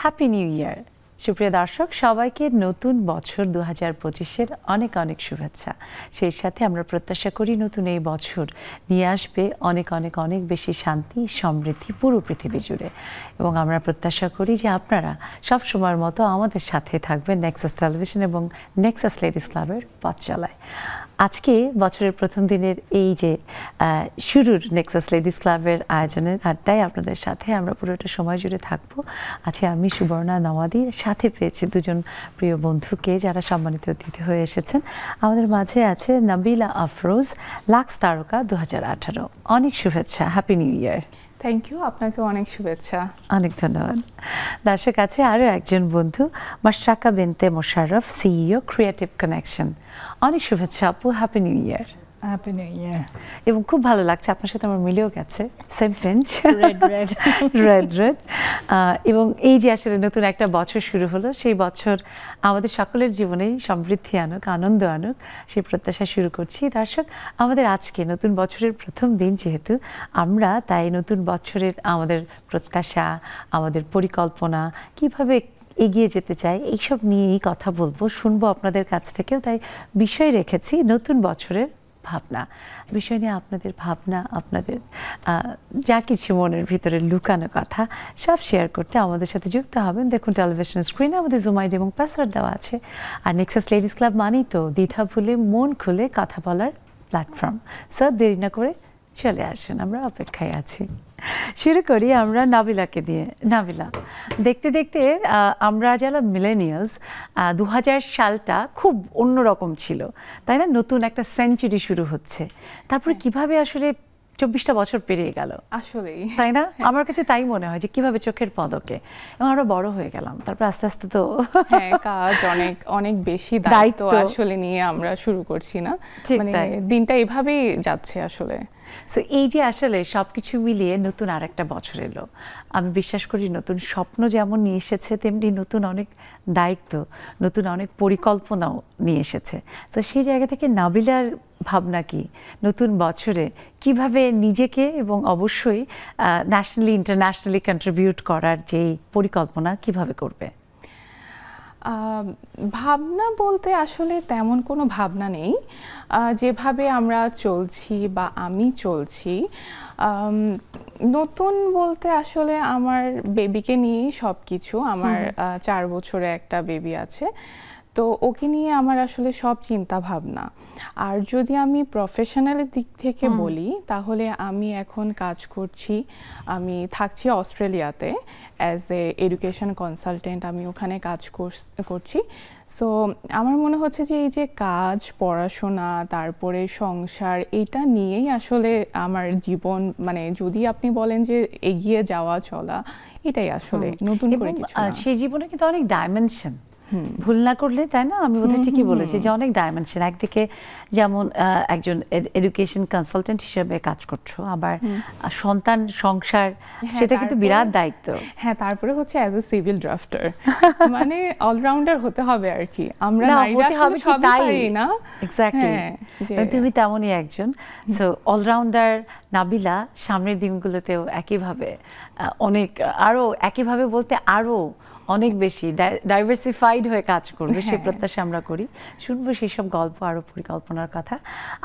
Happy new ইয়ার। সুপ্রিয় দর্শক, সবাইকে নতুন বছর 2025-এর অনেক অনেক শুভেচ্ছা। সেই সাথে আমরা প্রত্যাশা করি নতুন এই বছর নিয়ে আসবে অনেক অনেক অনেক বেশি শান্তি সমৃদ্ধি পুরো পৃথিবী জুড়ে। এবং আমরা প্রত্যাশা করি যে আপনারা সব সময়ের মতো আমাদের সাথে থাকবেন নেক্সাস টেলিভিশন এবং নেক্সাস লেডিস ক্লাবের পথ চলায়। আজকে বছরের প্রথম দিনের এই যে শুরুর নেক্সাস লেডিস ক্লাবের আয়োজনের আড্ডায় আপনাদের সাথে আমরা পুরোটা সময় জুড়ে থাকবো। আজকে আমি সুবর্ণা নওয়াদি, সাথে পেয়েছি দুজন প্রিয় বন্ধুকে যারা সম্মানিত অতিথি হয়ে এসেছেন। আমাদের মাঝে আছে নাবিলা আফরোজ, লাক্স তারকা 2018। অনেক শুভেচ্ছা, happy new year. Thank you, আপনাকে অনেক শুভেচ্ছা। অনেক ধন্যবাদ। দর্শক আছে আরও একজন বন্ধু, মাশরাকা বিনতে মোশাররফ, সিইও ক্রিয়েটিভ কানেকশন। অনেক শুভেচ্ছা আপু, happy new year. Happy new ইয়ার। এবং খুব ভালো লাগছে, আপনার সাথে আমার মিলেও গেছে, সেম বেঞ্চ, রেড রেড। এবং এই যে আসলে নতুন একটা বছর শুরু হলো, সেই বছর আমাদের সকলের জীবনেই সমৃদ্ধি আনুক, আনন্দ আনুক, সেই প্রত্যাশা শুরু করছি। দর্শক, আমাদের আজকে নতুন বছরের প্রথম দিন যেহেতু, আমরা তাই নতুন বছরের আমাদের প্রত্যাশা, আমাদের পরিকল্পনা, কিভাবে এগিয়ে যেতে চাই, এইসব নিয়েই কথা বলবো, শুনবো আপনাদের কাছ থেকেও। তাই বিষয় রেখেছি নতুন বছরের ভাবনা। বিষয় নিয়ে আপনাদের ভাবনা, আপনাদের যা কিছু মনের ভিতরে লুকানো কথা সব শেয়ার করতে আমাদের সাথে যুক্ত হবেন। দেখুন টেলিভিশন স্ক্রিনে আমাদের জুম আইডি এবং পাসওয়ার্ড দেওয়া আছে। আর নেক্সাস লেডিস ক্লাব মানেই তো দ্বিধা ভুলে মন খুলে কথা বলার প্ল্যাটফর্ম। স্যার, দেরি না করে চলে আসুন, আমরা অপেক্ষায় আছি। শুরু করি আমরা নাবিলাকে দিয়ে। নাবিলা, দেখতে দেখতে আমরা যারা মিলেনিয়ালস, 2000 সালটা খুব অন্যরকম ছিল, তাই না? নতুন একটা সেঞ্চুরি শুরু হচ্ছে, তারপরে কিভাবে আসলে 24টা বছর পেরিয়ে গেল আসলেই, তাই না? আমার কাছে তাই মনে হয় যে কিভাবে চোখের পলকে, এবং আমরা বড় হয়ে গেলাম, তারপর আস্তে আস্তে তো কাজ অনেক অনেক বেশি দায়িত্ব আসলে নিয়ে আমরা শুরু করছি না, মানে দিনটা এভাবেই যাচ্ছে আসলে। সো এই যে আসলে সব কিছু মিলিয়ে নতুন আর একটা বছর এলো, আমি বিশ্বাস করি নতুন স্বপ্ন যেমন নিয়ে এসেছে, তেমনি নতুন অনেক দায়িত্ব, নতুন অনেক পরিকল্পনাও নিয়ে এসেছে। তো সেই জায়গা থেকে নাবিলার ভাবনা কি নতুন বছরে কিভাবে নিজেকে এবং অবশ্যই ন্যাশনালি ইন্টারন্যাশনালি কন্ট্রিবিউট করার যেই পরিকল্পনা কিভাবে করবে? ভাবনা বলতে আসলে তেমন কোনো ভাবনা নেই। যেভাবে আমরা চলছি বা আমি চলছি, নতুন বলতে আসলে আমার বেবিকে নিয়েই সব কিছু। আমার 4 বছরে একটা বেবি আছে, তো ওকে নিয়ে আমার আসলে সব চিন্তা ভাবনা। আর যদি আমি প্রফেশনালের দিক থেকে বলি, তাহলে আমি এখন কাজ করছি, আমি থাকছি অস্ট্রেলিয়াতে অ্যাজ এ এডুকেশন কনসালটেন্ট, আমি ওখানে কাজ করছি। সো আমার মনে হচ্ছে যে এই যে কাজ, পড়াশোনা, তারপরে সংসার, এটা নিয়েই আসলে আমার জীবন, মানে যদি আপনি বলেন যে এগিয়ে যাওয়া চলা, এটাই আসলে নতুন করে কিছু না। সেই জীবনে কিন্তু অনেক ডাইমেনশন, ভুল না করলে, তাই না? আমি বোধহয় ঠিকই বলেছি যে অনেক ডাইমেনশন। একদিকে যেমন একজন এডুকেশন কনসালটেন্ট হিসেবে কাজ করছো, আবার সন্তান, সংসার, সেটা কিন্তু বিরাট দায়িত্ব। হ্যাঁ, তারপরে হচ্ছে অ্যাজ এ সিভিল ড্রাফটার, মানে অলরাউন্ডার হতে হবে আর কি। আমরা নারীরা সবই পারি না। এক্স্যাক্টলি, তুমি তেমনই একজন। সো অলরাউন্ডার নাবিলা সামনের দিনগুলোতেও একইভাবে অনেক, আরো একইভাবে বলতে আরো অনেক বেশি ডাইভার্সিফাইড হয়ে কাজ করবে, সেই প্রত্যাশা আমরা করি। শুনবো সেই সব গল্প, আরও পরিকল্পনার কথা।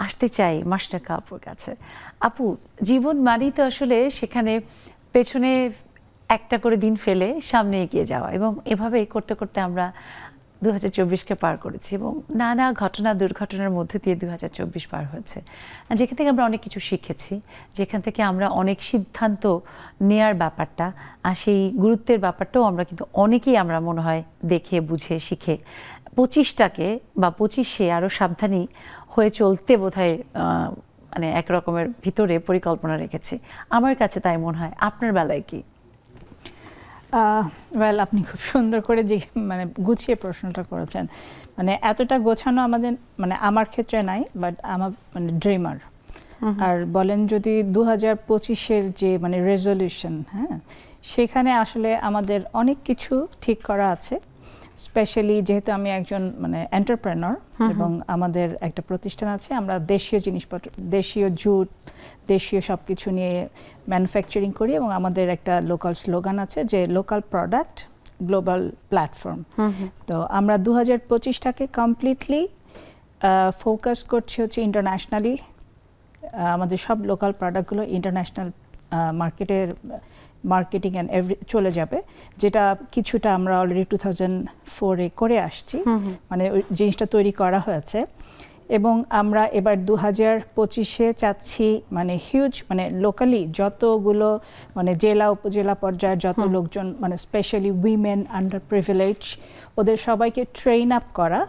আসতে চাই মাশরাকা আপুর কাছে। আপু, জীবন মানেই তো আসলে সেখানে পেছনে একটা করে দিন ফেলে সামনে এগিয়ে যাওয়া, এবং এভাবে করতে করতে আমরা 2024কে পার করেছি, এবং নানা ঘটনা দুর্ঘটনার মধ্যে দিয়ে 2024 পার হয়েছে, যেখান থেকে আমরা অনেক কিছু শিখেছি, যেখান থেকে আমরা অনেক সিদ্ধান্ত নেয়ার ব্যাপারটা আর সেই গুরুত্বের ব্যাপারটাও আমরা কিন্তু অনেকেই আমরা মনে হয় দেখে বুঝে শিখে 25টাকে বা 25-এ আরও সাবধানী হয়ে চলতে বোধহয় মানে একরকমের ভিতরে পরিকল্পনা রেখেছি। আমার কাছে তাই মনে হয়। আপনার বেলায় কি? ওয়েল, আপনি খুব সুন্দর করে যে মানে গুছিয়ে প্রশ্নটা করেছেন। মানে এতটা গোছানো আমাদের, মানে আমার ক্ষেত্রে নাই, বাট আমার মানে ড্রিমার। আর বলেন যদি 2025-এর যে মানে রেজলিউশন, হ্যাঁ, সেখানে আসলে আমাদের অনেক কিছু ঠিক করা আছে। স্পেশালি যেহেতু আমি একজন মানে এন্টারপ্রেনার, এবং আমাদের একটা প্রতিষ্ঠান আছে, আমরা দেশীয় জিনিসপত্র, দেশীয় জুট, দেশীয় সব কিছু নিয়ে ম্যানুফ্যাকচারিং করি, এবং আমাদের একটা লোকাল স্লোগান আছে যে লোকাল প্রোডাক্ট গ্লোবাল প্ল্যাটফর্ম। তো আমরা 2025টাকে কমপ্লিটলি ফোকাস করছি হচ্ছে ইন্টারন্যাশনালি, আমাদের সব লোকাল প্রোডাক্টগুলো ইন্টারন্যাশনাল মার্কেটের মার্কেটিং অ্যান্ড চলে যাবে, যেটা কিছুটা আমরা অলরেডি 2004-এ করে আসছি, মানে ওই জিনিসটা তৈরি করা হয়েছে। এবং আমরা এবার 2025-এ চাচ্ছি মানে হিউজ, মানে লোকালি যতগুলো মানে জেলা উপজেলা পর্যায়ের যত লোকজন, মানে স্পেশালি উইমেন, আন্ডার প্রিভিলেজ, ওদের সবাইকে ট্রেন আপ করা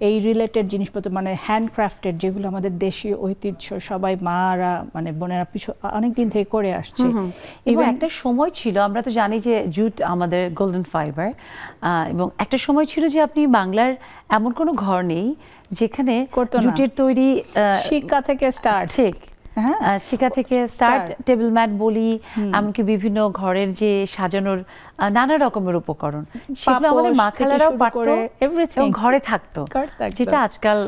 এই রিলেটেড জিনিসপত্র, মানে হ্যান্ডক্রাফটেড যেগুলো আমাদের দেশীয় ঐতিহ্য, সবাই মারা মানে বোনেরা পিছু অনেক দিন থেকে করে আসছে। এবং একটা সময় ছিল, আমরা তো জানি যে জুট আমাদের গোল্ডেন ফাইবার, এবং একটা সময় ছিল যে আপনি বাংলার এমন কোনো ঘর নেই যেখানে জুটের তৈরি শিক্ষা থেকে স্টার্ট, ঠিক শিখা থেকে স্টার্ট, টেবিল ম্যাট বলি, এমনকি বিভিন্ন ঘরের যে সাজানোর নানা রকমের উপকরণ, সেগুলো আমাদের মা খালারাও পারতো এবং ঘরে থাকতো, যেটা আজকাল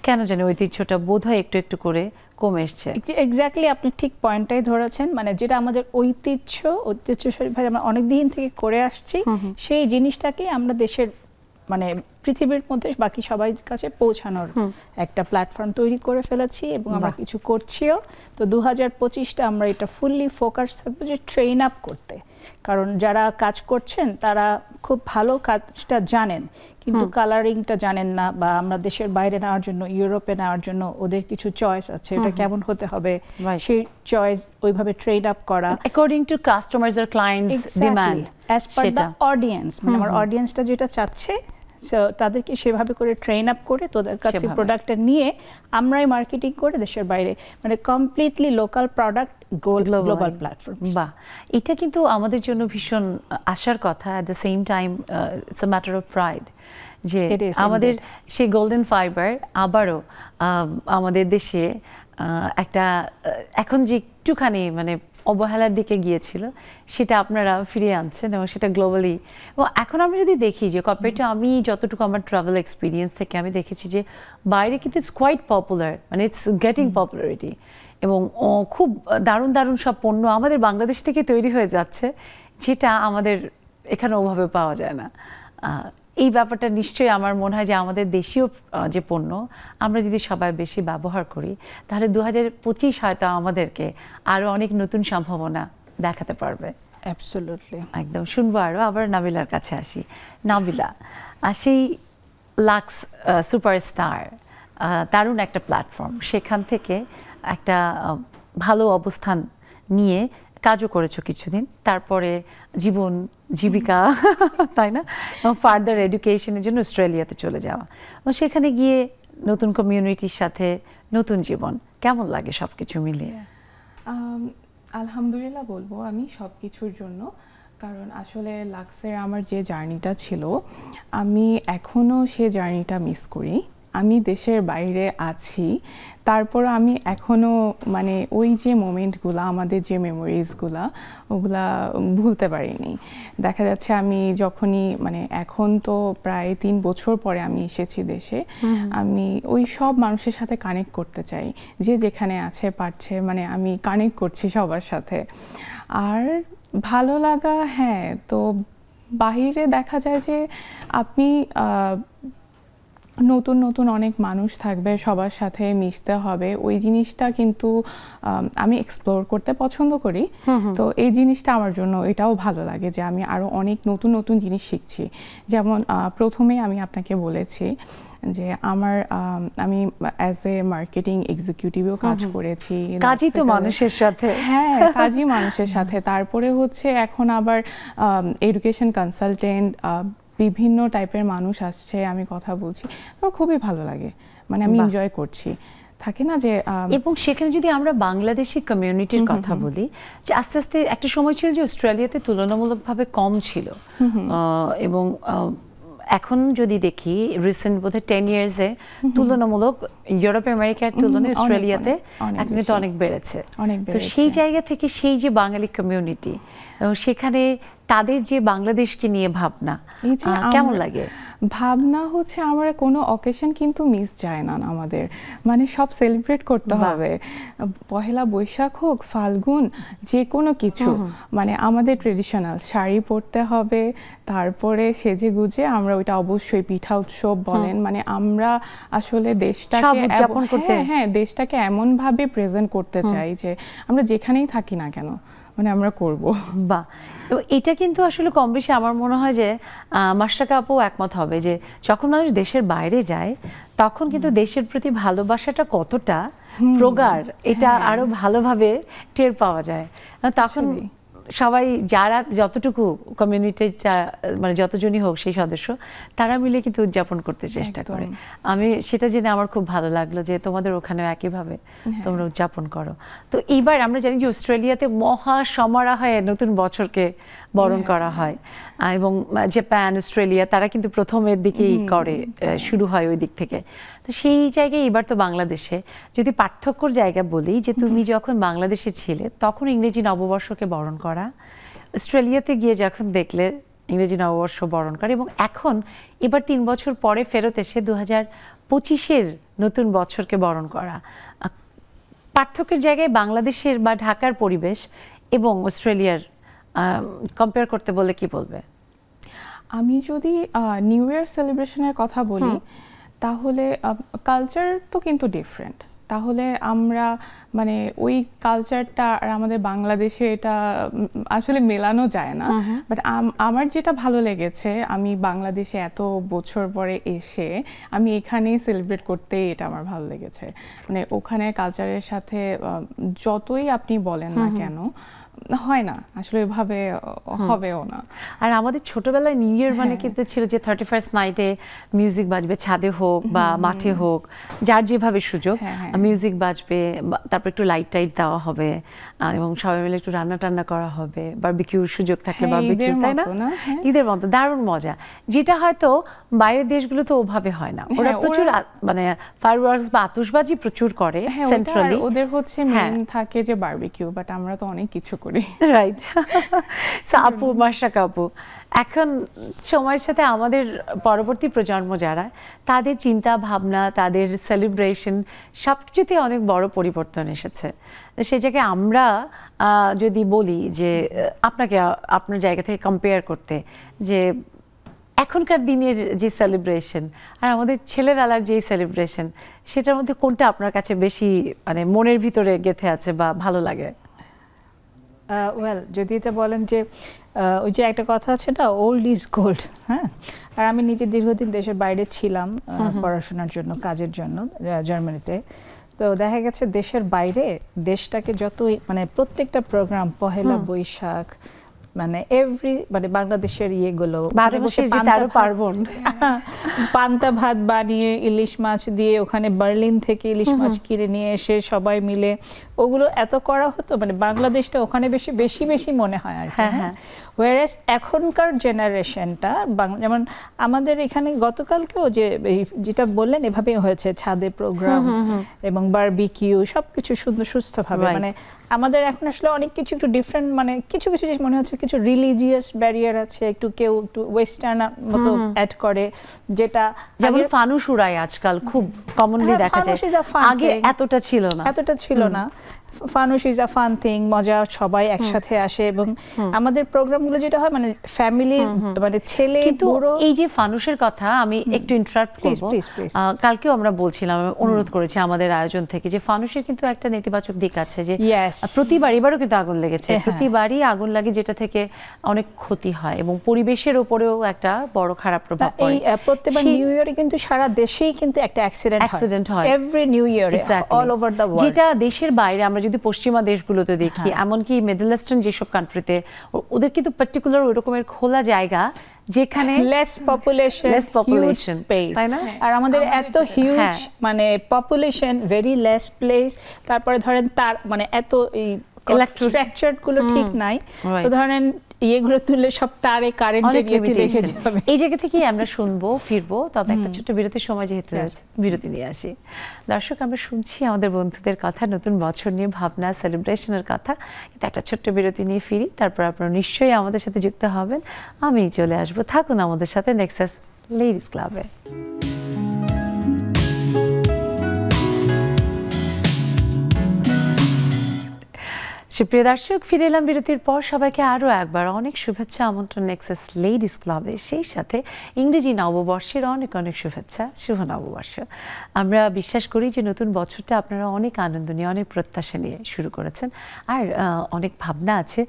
কেন জানি ঐতিহ্যটা বোধহয় একটু একটু করে কমে এসছে। এক্স্যাক্টলি, আপনি ঠিক পয়েন্টটাই ধরেছেন, মানে যেটা আমাদের ঐতিহ্যশালীভাবে আমরা অনেক দিন থেকে করে আসছি, সেই জিনিসটাকে আমরা দেশের মানে পৃথিবীর মধ্যে বাকি সবাই কাছে পৌঁছানোর একটা প্ল্যাটফর্ম তৈরি করে ফেলেছি এবং আমরা কিছু করছিও। তো 2025টা আমরা এটা ফুললি ফোকাস থাকবো যে ট্রেন আপ করতে, কারণ যারা কাজ করছেন তারা খুব ভালো কাজটা জানেন কিন্তু কালারিংটা জানেন না, বা আমরা দেশের বাইরে নেওয়ার জন্য, ইউরোপে নেওয়ার জন্য ওদের কিছু চয়েস আছে, এটা কেমন হতে হবে, সেই চয়েস ওইভাবে ট্রেন আপ করা অ্যাকর্ডিং টু কাস্টমার্স আর clients demand, as per the audience, মানে আমার অডিয়েন্সটা যেটা চাচ্ছে তাদেরকে সেভাবে করে ট্রেন আপ করে তোদের কাছে প্রোডাক্টটা নিয়ে আমরাই মার্কেটিং করে দেশের বাইরে, মানে completely local product global platform. বাহ, এটা কিন্তু আমাদের জন্য ভীষণ আশার কথা। At the same time it's a matter of pride যে আমাদের সেই গোল্ডেন ফাইবার আবারও আমাদের দেশে একটা এখন যে একটুখানি মানে অবহেলার দিকে গিয়েছিল, সেটা আপনারা ফিরিয়ে আনছেন এবং সেটা গ্লোবালি। এবং এখন আমরা যদি দেখি যে কম্পেয়ার টু, আমি যতটুকু আমার ট্রাভেল এক্সপিরিয়েন্স থেকে আমি দেখেছি যে বাইরে কিন্তু ইটস কোয়াইট পপুলার, মানে ইটস গেটিং পপুলারিটি, এবং খুব দারুণ দারুণ সব পণ্য আমাদের বাংলাদেশ থেকে তৈরি হয়ে যাচ্ছে, যেটা আমাদের এখানে ওভাবে পাওয়া যায় না। এই ব্যাপারটা নিশ্চয়ই আমার মনে হয় যে আমাদের দেশীয় যে পণ্য আমরা যদি সবাই বেশি ব্যবহার করি, তাহলে 2025 হয়তো আমাদেরকে আরও অনেক নতুন সম্ভাবনা দেখাতে পারবে। অ্যাবসলিউটলি, একদম শুনবো আরও। আবার নাবিলার কাছে আসি। নাবিলা, সেই লাক্স সুপারস্টার দারুণ একটা প্ল্যাটফর্ম, সেখান থেকে একটা ভালো অবস্থান নিয়ে কাজও করেছো কিছুদিন, তারপরে জীবন জীবিকা তাই না, এবং ফার্দার এডুকেশনের জন্য অস্ট্রেলিয়াতে চলে যাওয়া, এবং সেখানে গিয়ে নতুন কমিউনিটির সাথে নতুন জীবন, কেমন লাগে সব কিছু মিলিয়ে? আলহামদুলিল্লাহ বলবো আমি সব কিছুর জন্য, কারণ আসলে লাক্সের আমার যে জার্নিটা ছিল, আমি এখনও সে জার্নিটা মিস করি। আমি দেশের বাইরে আছি, তারপর আমি এখনও মানে ওই যে মোমেন্টগুলো, আমাদের যে মেমোরিজগুলো, ওগুলা ভুলতে পারিনি। দেখা যাচ্ছে আমি যখনই মানে এখন তো প্রায় 3 বছর পরে আমি এসেছি দেশে, আমি ওই সব মানুষের সাথে কানেক্ট করতে চাই, যে যেখানে আছে পারছে, মানে আমি কানেক্ট করছি সবার সাথে। আর ভালো লাগা, হ্যাঁ, তো বাহিরে দেখা যায় যে আপনি নতুন নতুন অনেক মানুষ থাকবে, সবার সাথে মিশতে হবে, ওই জিনিসটা কিন্তু আমি এক্সপ্লোর করতে পছন্দ করি। তো এই জিনিসটা আমার জন্য এটাও ভালো লাগে যে আমি আরও অনেক নতুন নতুন জিনিস শিখছি। যেমন প্রথমেই আমি আপনাকে বলেছি যে আমি অ্যাজ এ মার্কেটিং এক্সিকিউটিভও কাজ করেছি, কাজই তো মানুষের সাথে, হ্যাঁ কাজই মানুষের সাথে। তারপরে হচ্ছে এখন আবার এডুকেশন কনসালটেন্ট, বিভিন্ন টাইপের মানুষ আসছে, আমি কথা বলছি, তো খুবই ভালো লাগে, মানে আমি এনজয় করছি। থাকে না যে, এবং সেখানে যদি আমরা বাংলাদেশি কমিউনিটির কথা বলি, যে আস্তে আস্তে একটা সময় ছিল যে অস্ট্রেলিয়াতে তুলনামূলকভাবে কম ছিল, এবং এখন যদি দেখি রিসেন্ট বোধহয় 10 ইয়ার্সে তুলনামূলক ইউরোপ আমেরিকার তুলনায় অস্ট্রেলিয়াতে এখন কিন্তু অনেক বেড়েছে। তো সেই জায়গা থেকে সেই যে বাঙালি কমিউনিটি, এবং সেখানে তাদের যে বাংলাদেশকে নিয়ে ভাবনা কেমন লাগে? ভাবনা হচ্ছে আমার কোনো অকেশন কিন্তু মিস যায় না আমাদের, মানে সব সেলিব্রেট করতে হবে, পহেলা বৈশাখ হোক, ফাল্গুন, যে কোনো কিছু, মানে আমাদের ট্রেডিশনাল শাড়ি পরতে হবে, তারপরে সেজে গুজে আমরা ওইটা অবশ্যই পিঠা উৎসব বলেন, মানে আমরা আসলে দেশটাকে হ্যাঁ দেশটাকে এমন ভাবে প্রেজেন্ট করতে চাই যে আমরা যেখানেই থাকি না কেন মানে আমরা করব। বাহ, এটা কিন্তু আসলে কম বেশি আমার মনে হয় যে মাশরাকা আপু একমত হবে যে যখন মানুষ দেশের বাইরে যায় তখন কিন্তু দেশের প্রতি ভালোবাসাটা কতটা প্রগাঢ় এটা আরো ভালোভাবে টের পাওয়া যায়। তখন সবাই যারা যতটুকু কমিউনিটির মানে যতজনই হোক সেই সদস্য তারা মিলে কিন্তু উদযাপন করতে চেষ্টা করে। আমি সেটা জেনে আমার খুব ভালো লাগলো যে তোমাদের ওখানেও একইভাবে তোমরা উদযাপন করো। তো এইবার আমরা জানি যে অস্ট্রেলিয়াতে মহা সমারোহে নতুন বছরকে বরণ করা হয় এবং জাপান, অস্ট্রেলিয়া তারা কিন্তু প্রথমের দিকেই করে, শুরু হয় ওই দিক থেকে। তো সেই জায়গায় এবার তো বাংলাদেশে যদি পার্থক্যর জায়গা বলি যে তুমি যখন বাংলাদেশে ছিলে তখন ইংরেজি নববর্ষকে বরণ করা, অস্ট্রেলিয়াতে গিয়ে যখন দেখলে ইংরেজি নববর্ষ বরণ করা, এবং এখন এবার 3 বছর পরে ফেরত এসে 2025-এর নতুন বছরকে বরণ করা, পার্থক্যের জায়গায় বাংলাদেশের বা ঢাকার পরিবেশ এবং অস্ট্রেলিয়ার কম্পেয়ার করতে বলে কি বলবে? আমি যদি নিউ ইয়ার সেলিব্রেশনের কথা বলি তাহলে কালচার তো কিন্তু ডিফারেন্ট, তাহলে আমরা মানে ওই কালচারটা আর আমাদের বাংলাদেশে এটা আসলে মেলানো যায় না। বাট আমার যেটা ভালো লেগেছে, আমি বাংলাদেশে এত বছর পরে এসে আমি এখানেই সেলিব্রেট করতে, এটা আমার ভালো লেগেছে। মানে ওখানে কালচারের সাথে যতই আপনি বলেন না কেন হয় না আসলে এভাবে হবেও না। আর আমাদের ছোটবেলায় নিউ ইয়ার মানে কিন্তু ছিল যে 31st নাইটে মিউজিক বাজবে, ছাদে হোক বা মাঠে হোক, যার যেভাবে সুযোগ মিউজিক বাজবে, তারপর একটু লাইট টাইট দেওয়া হবে এবং সবাই মিলে একটু রান্না টান্না করা হবে, বারবিকিউর সুযোগ থাকলে বারবিকিউ, তাই না? ঈদের মতো দারুণ মজা, যেটা হয়তো বাইরের দেশগুলো তো ওভাবে হয় না। ওরা প্রচুর মানে ফায়ারওয়ার্কস বা আতশবাজি প্রচুর করে সেন্ট্রালি, ওদের হচ্ছে মেইন থাকে যে বারবিকিউ, বাট আমরা তো অনেক কিছু করি। রাইট। আপু, মাশরাকা আপু, এখন সময়ের সাথে আমাদের পরবর্তী প্রজন্ম যারা, তাদের চিন্তা ভাবনা, তাদের সেলিব্রেশন সবকিছুতে অনেক বড় পরিবর্তন এসেছে। সেই জায়গায় আমরা যদি বলি যে আপনাকে আপনার জায়গা থেকে কম্পেয়ার করতে, যে এখনকার দিনের যে সেলিব্রেশন আর আমাদের ছেলেবেলার যে সেলিব্রেশন, সেটার মধ্যে কোনটা আপনার কাছে বেশি মানে মনের ভিতরে গেঁথে আছে বা ভালো লাগে? ওয়েল, যদি এটা বলেন যে ওই যে একটা কথা আছে না, ওল্ড ইজ গোল্ড, হ্যাঁ। আর আমি নিজে দীর্ঘদিন দেশের বাইরে ছিলাম পড়াশোনার জন্য, কাজের জন্য জার্মানিতে। তো দেখা গেছে দেশের বাইরে দেশটাকে যতই মানে প্রত্যেকটা প্রোগ্রাম, পহেলা বৈশাখ, মানে এভরি মানে বাংলাদেশের ইয়েগুলো, পান্তা ভাত বানিয়ে ইলিশ মাছ দিয়ে ওখানে বার্লিন থেকে ইলিশ মাছ কিনে নিয়ে এসে সবাই মিলে ওগুলো এত করা হতো, মানে বাংলাদেশটা ওখানে বেশি বেশি মনে হয় আর কি। ওয়ারেস এখনকার জেনারেশনটা যেমন আমাদের এখানে গতকালকেও যেটা বললেন এভাবেই হয়েছে, ছাদে প্রোগ্রাম এবং বারবিকিউ সবকিছু সুন্দর সুস্থভাবে। মানে আমাদের এখন আসলে অনেক কিছু একটু ডিফারেন্ট, মানে কিছু কিছু জিনিস মনে হচ্ছে কিছু রিলিজিয়াস ব্যারিয়ার আছে, কেউ একটু ওয়েস্টার্ন মতো অ্যাড করে, যেটা যেমন ফানুস উড়ায় আজকাল খুব কমনলি দেখা যায়, আগে এতটা ছিল না। ফানুস ইজ আ ফান থিং, মজা, সবাই একসাথে আসে এবং আমাদের প্রোগ্রামগুলো যেটা হয় মানে ফ্যামিলির মানে ছেলে বড়। এই যে ফানুসের কথা আমি একটু ইন্টারাপ্ট করব, কালকেও আমরা বলছিলাম, অনুরোধ করেছি আমাদের আয়োজন থেকে যে ফানুসের কিন্তু একটা নেতিবাচক দিক আছে, যে প্রতিবার, এবারও কিন্তু আগুন লেগেছে, প্রতিবারই আগুন লাগে যেটা থেকে অনেক ক্ষতি হয় এবং পরিবেশের উপরেও একটা বড় খারাপ প্রভাব পড়ে। প্রত্যেকবার নিউ ইয়ারে কিন্তু সারা দেশেই কিন্তু একটা অ্যাক্সিডেন্ট হয় এভরি নিউ ইয়ারে অল ওভার দ্য ওয়ার্ল্ড। যেটা দেশের বাইরে আমরা যদি পশ্চিমা দেশগুলোতে দেখি, এমনকি মিডল ইস্টার্ন যেসব কান্ট্রিতে, ওদের কিন্তু পার্টিকুলার ওই রকমের খোলা জায়গা যেখানে লেস পপুলেশন স্পেস, তাই না? আর আমাদের এত হিউজ মানে পপুলেশন, ভেরি লেস প্লেস, তারপরে ধরেন তার মানে এত এই স্ট্রাকচার গুলো ঠিক নাই। তো ধরেন ইয়েগুলো তুললে সব তারে কারেন্টের ইয়েতে লেগে যাবে। এই জায়গা থেকেই আমরা শুনবো ফিরবো, তবে একটা ছোট্ট বিরতির সময় যেহেতু হয়েছে বিরতি নিয়ে আসি। দর্শক, আমরা শুনছি আমাদের বন্ধুদের কথা, নতুন বছর নিয়ে ভাবনা, সেলিব্রেশনের কথা, কিন্তু একটা ছোট্ট বিরতি নিয়ে ফিরি, তারপর আপনারা নিশ্চয়ই আমাদের সাথে যুক্ত হবেন। আমি চলে আসবো, থাকুন আমাদের সাথে নেক্সাস লেডিস ক্লাবে। সুপ্রিয় দর্শক, ফিরে এলাম বিরতির পর। সবাইকে আরও একবার অনেক শুভেচ্ছা, আমন্ত্রণ নেক্সাস লেডিস ক্লাবে, সেই সাথে ইংরেজি নববর্ষের অনেক অনেক শুভেচ্ছা, শুভ নববর্ষ। আমরা বিশ্বাস করি যে নতুন বছরটা আপনারা অনেক আনন্দ নিয়ে, অনেক প্রত্যাশা নিয়ে শুরু করেছেন, আর অনেক ভাবনা আছে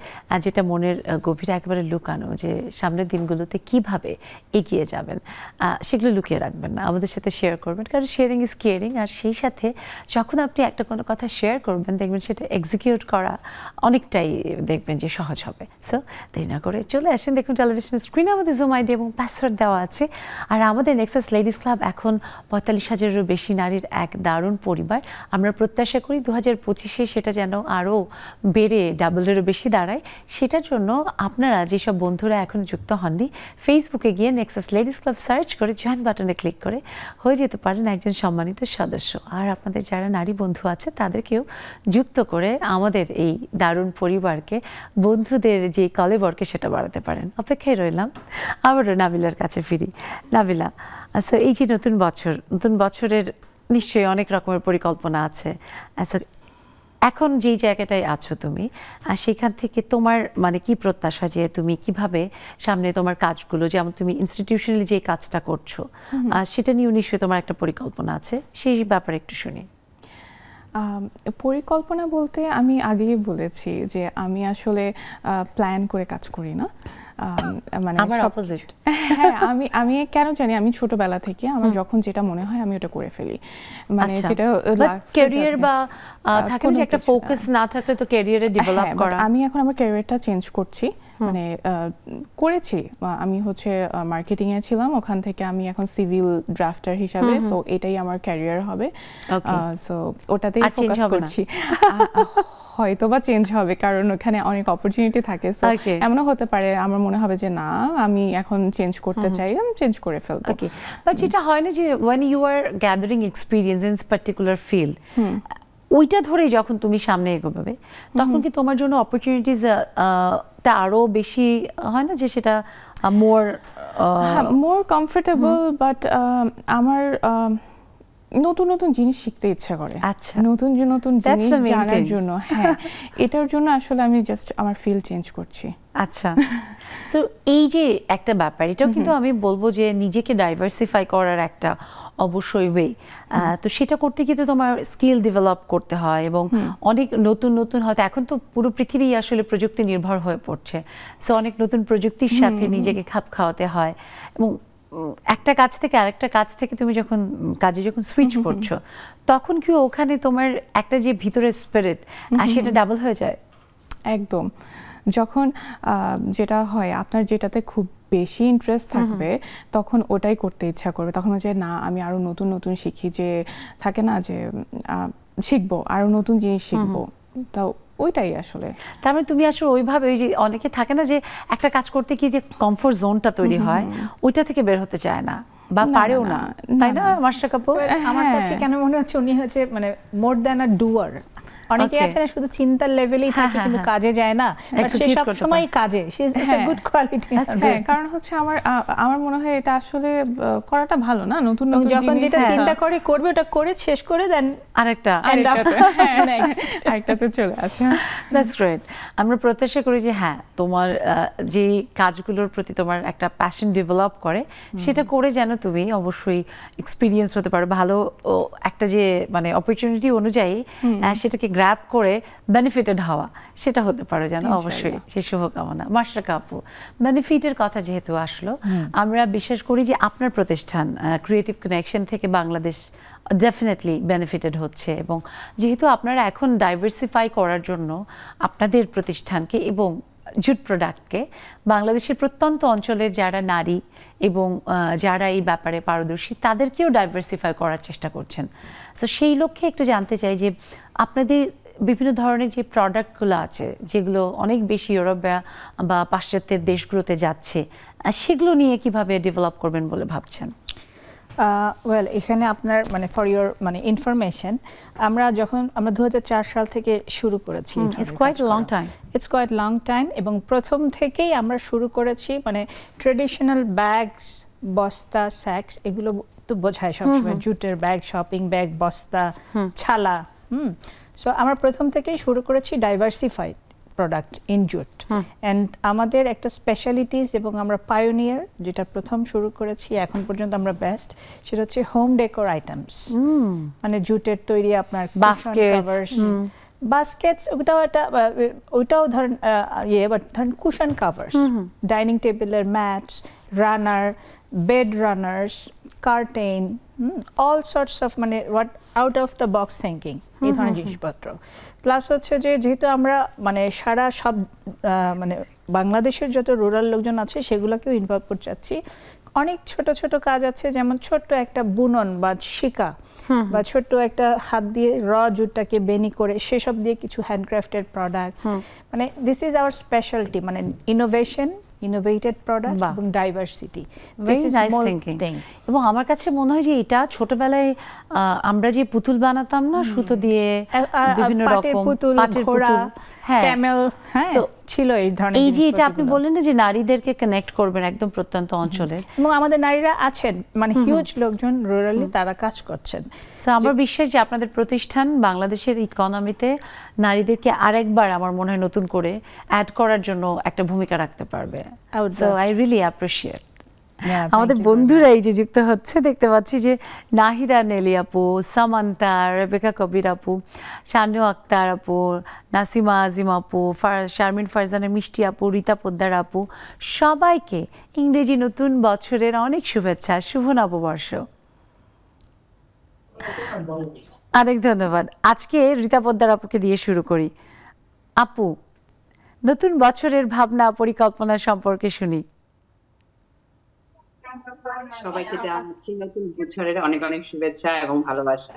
যেটা মনের গভীরে একেবারে লুকানো, যে সামনের দিনগুলোতে কিভাবে এগিয়ে যাবেন, সেগুলো লুকিয়ে রাখবেন না, আমাদের সাথে শেয়ার করবেন, কারণ শেয়ারিং ইজ কেয়ারিং। আর সেই সাথে যখন আপনি একটা কোনো কথা শেয়ার করবেন, দেখবেন সেটা এক্সিকিউট করা অনেকটাই দেখবেন যে সহজ হবে। সো দেরি না করে চলে আসেন, দেখুন টেলিভিশন স্ক্রিনে আমাদের জুম আইডি এবং পাসওয়ার্ড দেওয়া আছে। আর আমাদের নেক্সাস লেডিস ক্লাব এখন 45,000-এরও বেশি নারীর এক দারুণ পরিবার। আমরা প্রত্যাশা করি 2025-এ সেটা যেন আরও বেড়ে ডাবলেরও বেশি দাঁড়ায়। সেটার জন্য আপনারা যেসব বন্ধুরা এখন যুক্ত হননি, ফেসবুকে গিয়ে নেক্সাস লেডিস ক্লাব সার্চ করে জয়েন বাটনে ক্লিক করে হয়ে যেতে পারেন একজন সম্মানিত সদস্য। আর আপনাদের যারা নারী বন্ধু আছে তাদেরকেও যুক্ত করে আমাদের এই দারুণ পরিবারকে, বন্ধুদের যে কলেবরকে সেটা বাড়াতে পারেন। অপেক্ষায় রইলাম। আবারও নাবিলার কাছে ফিরি। নাবিলা, আচ্ছা, এই যে নতুন বছর, নতুন বছরের নিশ্চয়ই অনেক রকমের পরিকল্পনা আছে। আচ্ছা, এখন যেই জায়গাটায় আছো তুমি, আর সেখান থেকে তোমার মানে কি প্রত্যাশা, যে তুমি কিভাবে সামনে তোমার কাজগুলো, যেমন তুমি ইনস্টিটিউশনালি যে কাজটা করছো, সেটা নিয়েও নিশ্চয়ই তোমার একটা পরিকল্পনা আছে, সেই ব্যাপারে একটু শুনি। পরিকল্পনা বলতে আমি আগেই বলেছি যে আমি আসলে প্ল্যান করে কাজ করি না, মানে আমার অপোজিট। হ্যাঁ, আমি কেন জানি, আমি ছোটবেলা থেকে আমার যখন যেটা মনে হয় আমি ওটা করে ফেলি, মানে যেটা ক্যারিয়ার বা থাকে যে একটা ফোকাস না থাকলে তো ক্যারিয়ারে ডেভেলপ করা। আমি এখন আমার ক্যারিয়ারটা চেঞ্জ করছি, মানে করেছি, আমি হচ্ছে মার্কেটিং এ ছিলাম, ওখান থেকে আমি এখন সিভিল ড্রাফটার হিসাবে, সো এটাই আমার ক্যারিয়ার হবে। সো ওটাতেই ফোকাস করছি। হয়তো বা চেঞ্জ হবে, কারণ ওখানে অনেক অপরচুনিটি থাকে। সো এমনও হতে পারে আমার মনে হবে যে না, আমি এখন চেঞ্জ করতে চাই, আমি চেঞ্জ করে ফেলবো। ওকে, বাট যেটা হয় না যে when you are gathering experience in particular field, ওইটা ধরেই যখন তুমি সামনে এগোবে, তখন কি তোমার জন্য অপরচুনিটিস টা আরো বেশি হয় না, যে সেটা মোর কমফোর্টেবল, বাট আমার নতুন নতুন জিনিস শিখতে ইচ্ছা করে। আচ্ছা, নতুন নতুন জিনিস জানার জন্য। হ্যাঁ, এটার জন্য আসলে আমি জাস্ট আমার ফিল্ড চেঞ্জ করছি। আচ্ছা, সো এই যে একটা ব্যাপার, এটাও কিন্তু আমি বলবো যে নিজেকে ডাইভার্সিফাই করার একটা অবশ্যই ওয়ে। তো সেটা করতে কিন্তু তোমার স্কিল ডেভেলপ করতে হয়, এবং অনেক নতুন নতুন, হয়তো এখন তো পুরো পৃথিবী আসলে প্রযুক্তি নির্ভর হয়ে পড়ছে, সো অনেক নতুন প্রযুক্তির সাথে নিজেকে খাপ খাওয়াতে হয়। এবং একটা কাজ থেকে আরেকটা কাজ থেকে তুমি যখন সুইচ করছো, তখন কি ওখানে তোমার একটা যে ভিতরের স্পিরিট সেটা ডাবল হয়ে যায়? একদম। যখন যেটা হয়, আপনার যেটাতে খুব বেশি ইন্টারেস্ট থাকবে, তখন ওটাই করতে ইচ্ছা করবে। তখন হচ্ছে না, আমি আরো নতুন নতুন শিখি, যে থাকে না যে শিখবো, আরো নতুন জিনিস শিখবো, তো ওইটাই আসলে। তার মানে তুমি আসলে ওইভাবে, ওই যে অনেকে থাকে না যে একটা কাজ করতে গিয়ে যে কমফোর্ট জোনটা তৈরি হয়, ওইটা থেকে বের হতে চায় না বা পারেও না, তাই না মাশরাক আপু? আমার কাছে কেন মনে হচ্ছে উনি হচ্ছে মানে মোর দ্যান আ ডুয়ার। অনেকে আছে না শুধু চিন্তার লেভেলেই থাকে কিন্তু কাজে যায় না, বাট সে সব সময় কাজে, she is a good quality. হ্যাঁ, কারণ হচ্ছে আমার মনে হয় এটা আসলে করাটা ভালো না, নতুন নতুন জিনিস যখন যেটা চিন্তা করে করবে, ওটা করে শেষ করে দেন আরেকটাতে চলে আসে। That's great. আমরা প্রত্যাশা করি যে হ্যাঁ, তোমার যে কাজগুলোর প্রতি তোমার একটা প্যাশন ডেভেলপ করে, সেটা করে যেন তুমি অবশ্যই এক্সপিরিয়েন্স হতে পারো, ভালো একটা যে মানে অপরচুনিটি অনুযায়ী সেটাকে গ্র্যাব করে বেনিফিটেড হওয়া, সেটা হতে পারো যেন, অবশ্যই সে শুভকামনা। মাশরাক আপু, বেনিফিটের কথা যেহেতু আসলো, আমরা বিশ্বাস করি যে আপনার প্রতিষ্ঠান ক্রিয়েটিভ কানেকশন থেকে বাংলাদেশ ডেফিনেটলি বেনিফিটেড হচ্ছে, এবং যেহেতু আপনারা এখন ডাইভার্সিফাই করার জন্য আপনাদের প্রতিষ্ঠানকে এবং জুট প্রোডাক্টকে বাংলাদেশের প্রত্যন্ত অঞ্চলের যারা নারী এবং যারা এই ব্যাপারে পারদর্শী, তাদেরকেও ডাইভার্সিফাই করার চেষ্টা করছেন। তো সেই লক্ষ্যে একটু জানতে চাই যে আপনাদের বিভিন্ন ধরনের যে প্রোডাক্টগুলো আছে যেগুলো অনেক বেশি ইউরোপ বা পাশ্চাত্যের দেশগুলোতে যাচ্ছে, সেগুলো নিয়ে কিভাবে ডেভেলপ করবেন বলে ভাবছেন? ওয়েল, এখানে আপনার মানে ফর ইউর মানে ইনফরমেশন, আমরা 2004 সাল থেকে শুরু করেছি। It's quite long time. এবং প্রথম থেকেই আমরা শুরু করেছি মানে ট্রেডিশনাল ব্যাগস, বস্তা, স্যাক্স, এগুলো তো বোঝায় সবসময়, জুটের ব্যাগ, শপিং ব্যাগ, বস্তা, ছালা। সো আমরা প্রথম থেকেই শুরু করেছি diversified product in jute. And আমাদের একটা স্পেশালিটিস এবং আমরা পায়োনিয়ার, যেটা প্রথম শুরু করেছি, এখন পর্যন্ত আমরা বেস্ট, সেটা হচ্ছে হোম ডেকোর আইটেমস। মানে জুটের তৈরি আপনার বাস্কেটস, ওইটাও ধরেন বাট ধরেন কুশন কাভার্স, ডাইনিং টেবিলের mats, runner, bed runners, curtain, all sorts of মানে what out of the box thinking, এই ধরনের জিনিসপত্র। প্লাস হচ্ছে যে যেহেতু আমরা মানে সারা সব মানে বাংলাদেশের যত রুরাল লোকজন আছে সেগুলোকেও ইনভলভ করতে চাচ্ছি। অনেক ছোট ছোট কাজ আছে, যেমন ছোট্ট একটা বুনন বা শিকা বা ছোট্ট একটা হাত দিয়ে জুটটাকে বেনি করে সেসব দিয়ে কিছু হ্যান্ডক্রাফটেড প্রোডাক্টস। মানে দিস ইজ আওয়ার স্পেশালিটি, মানে ইনোভেশন, ইনোভেটেড প্রোডাক্ট এবং ডাইভার্সিটি। এবং আমার কাছে মনে হয় যে এটা ছোটবেলায় আমরা যে পুতুল বানাতাম না সুতো দিয়ে, বিভিন্ন রকম পুতুল, ঘোড়া, ক্যামেল, হ্যাঁ ছিল এই ধরনের। এই যে এটা আপনি বললেন না যে নারীদেরকে কানেক্ট করবেন একদম প্রত্যন্ত অঞ্চলে, এবং আমাদের নারীরা আছেন মানে হিউজ লোকজন রুরালি তারা কাজ করছেন। আমার বিশ্বাস যে আপনাদের প্রতিষ্ঠান বাংলাদেশের ইকোনমিতে নারীদেরকে আরেকবার আমার মনে হয় নতুন করে অ্যাড করার জন্য একটা ভূমিকা রাখতে পারবে। So I really appreciate. আমাদের বন্ধুরা এই যে যুক্ত হচ্ছে, দেখতে পাচ্ছি যে নাহিদা নেলি আপু, সামান্তা, রেবেকা কবির আপু, শানু আক্তার আপু, নাসিমা আজিম আপু, শারমিন ফারজানের মিষ্টি আপু, রীতা পোদ্দার আপু, সবাইকে ইংরেজি নতুন বছরের অনেক শুভেচ্ছা, শুভ নববর্ষ। অনেক ধন্যবাদ। আজকে রীতা পোদ্দার আপুকে দিয়ে শুরু করি। আপু, নতুন বছরের ভাবনা পরিকল্পনা সম্পর্কে শুনি। সবাইকে জানাচ্ছি নতুন বছরের অনেক অনেক শুভেচ্ছা এবং ভালোবাসা।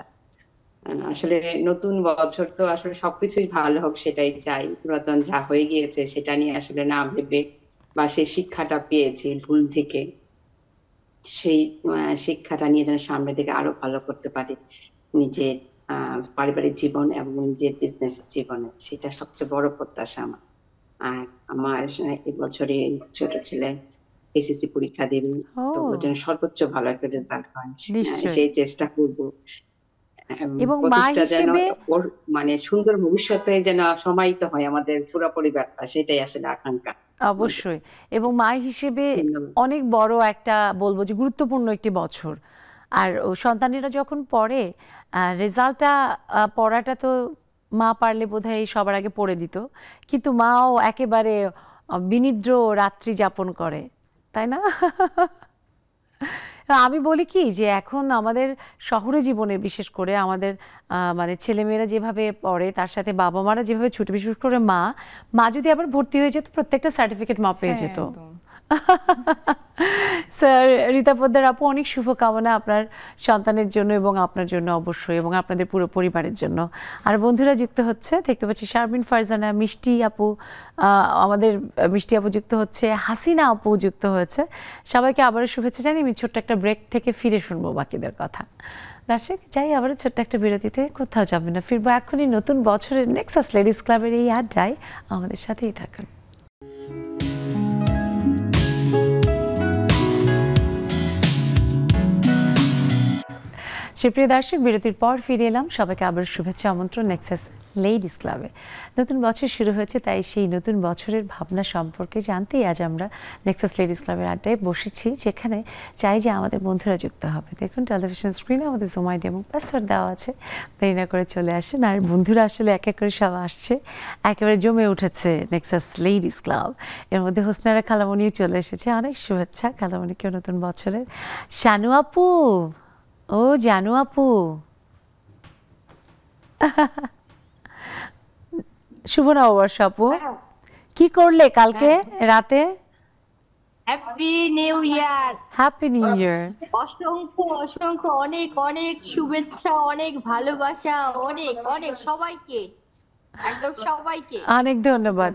আসলে নতুন বছর তো আসলে সবকিছুই ভালো হোক সেটাই চাই। পুরাতন যা হয়ে গিয়েছে সেটা নিয়ে আসলে না ভেবে বা সেই শিক্ষাটা পেয়েছি ভুল থেকে, সেই শিক্ষাটা নিয়ে যেন সামনের দিকে আরো ভালো করতে পারি নিজের পারিবারিক জীবন এবং নিজের বিজনেস জীবনে, সেটা সবচেয়ে বড় প্রত্যাশা আমার। আর আমার এবছরে ছোট ছেলে এসএসসি পরীক্ষা দেবে, তো যেন সর্বোচ্চ ভালো একটা রেজাল্ট হয় সেই চেষ্টা করব, এবং প্রতিষ্ঠা যেন ওর মানে সুন্দর ভবিষ্যতে যেন সমাহিত হয় আমাদের পুরো পরিবারটা, সেটাই আসলে আকাঙ্ক্ষা। অবশ্যই। এবং মা হিসেবে অনেক বড় একটা বলবো যে গুরুত্বপূর্ণ একটি বছর। আর সন্তানেরা যখন পড়ে, রেজাল্টটা পড়াটা তো মা পারলে বোধহয় সবার আগে পড়ে দিত, কিন্তু মাও একেবারে বিনিদ্র রাত্রি যাপন করে, তাই না? আমি বলি কি যে এখন আমাদের শহরে জীবনে বিশেষ করে আমাদের মানে ছেলেমেয়েরা যেভাবে পড়ে তার সাথে বাবা মারা যেভাবে ছুটে, বিশেষ করে মা যদি আবার ভর্তি হয়ে যেত প্রত্যেকটা সার্টিফিকেট মা পেয়ে যেত। স্যার, রীতা পোদ্দার আপু, অনেক শুভকামনা আপনার সন্তানের জন্য এবং আপনার জন্য অবশ্যই, এবং আপনাদের পুরো পরিবারের জন্য। আর বন্ধুরা যুক্ত হচ্ছে, দেখতে পাচ্ছি শারমিন ফারজানা, মিষ্টি আপু, আমাদের মিষ্টি আপু যুক্ত হচ্ছে, হাসিনা আপু যুক্ত হয়েছে। সবাইকে আবারও শুভেচ্ছা জানি। আমি ছোট্ট একটা ব্রেক থেকে ফিরে শুনবো বাকিদের কথা। দর্শক, যাই আবারও ছোট্ট একটা বিরতিতে, কোথাও যাবে না, ফিরবো এখনই নতুন বছরের নেক্সাস লেডিস ক্লাবের এই আড্ডায়। আমাদের সাথেই থাকুন। সুপ্রিয় দর্শক, বিরতির পর ফিরে এলাম। সবাইকে আবার শুভেচ্ছা, আমন্ত্রণ নেক্সাস লেডিস ক্লাবে। নতুন বছর শুরু হয়েছে, তাই সেই নতুন বছরের ভাবনা সম্পর্কে জানতেই আজ আমরা নেক্সাস লেডিস ক্লাবের আড্ডায় বসেছি, যেখানে চাই যে আমাদের বন্ধুরা যুক্ত হবে। দেখুন টেলিভিশন স্ক্রিনে আমাদের জুম আইডি এবং পাসওয়ার্ড দেওয়া আছে, দেরি না করে চলে আসেন। আর বন্ধুরা আসলে এক এক করে সব আসছে, একেবারে জমে উঠেছে নেক্সাস লেডিস ক্লাব। এর মধ্যে হোসনারা খালামণিও চলে এসেছে, অনেক শুভেচ্ছা খালামণিকেও নতুন বছরের। শানু আপু, ও জানু আপু, শুভ নববর্ষ আপু। কি করলে কালকে রাতে? Happy new year. Happy new ইয়ার। অসংখ্য অসংখ্য অনেক অনেক শুভেচ্ছা, অনেক ভালোবাসা, অনেক অনেক সবাইকে একদম সবাইকে। অনেক ধন্যবাদ,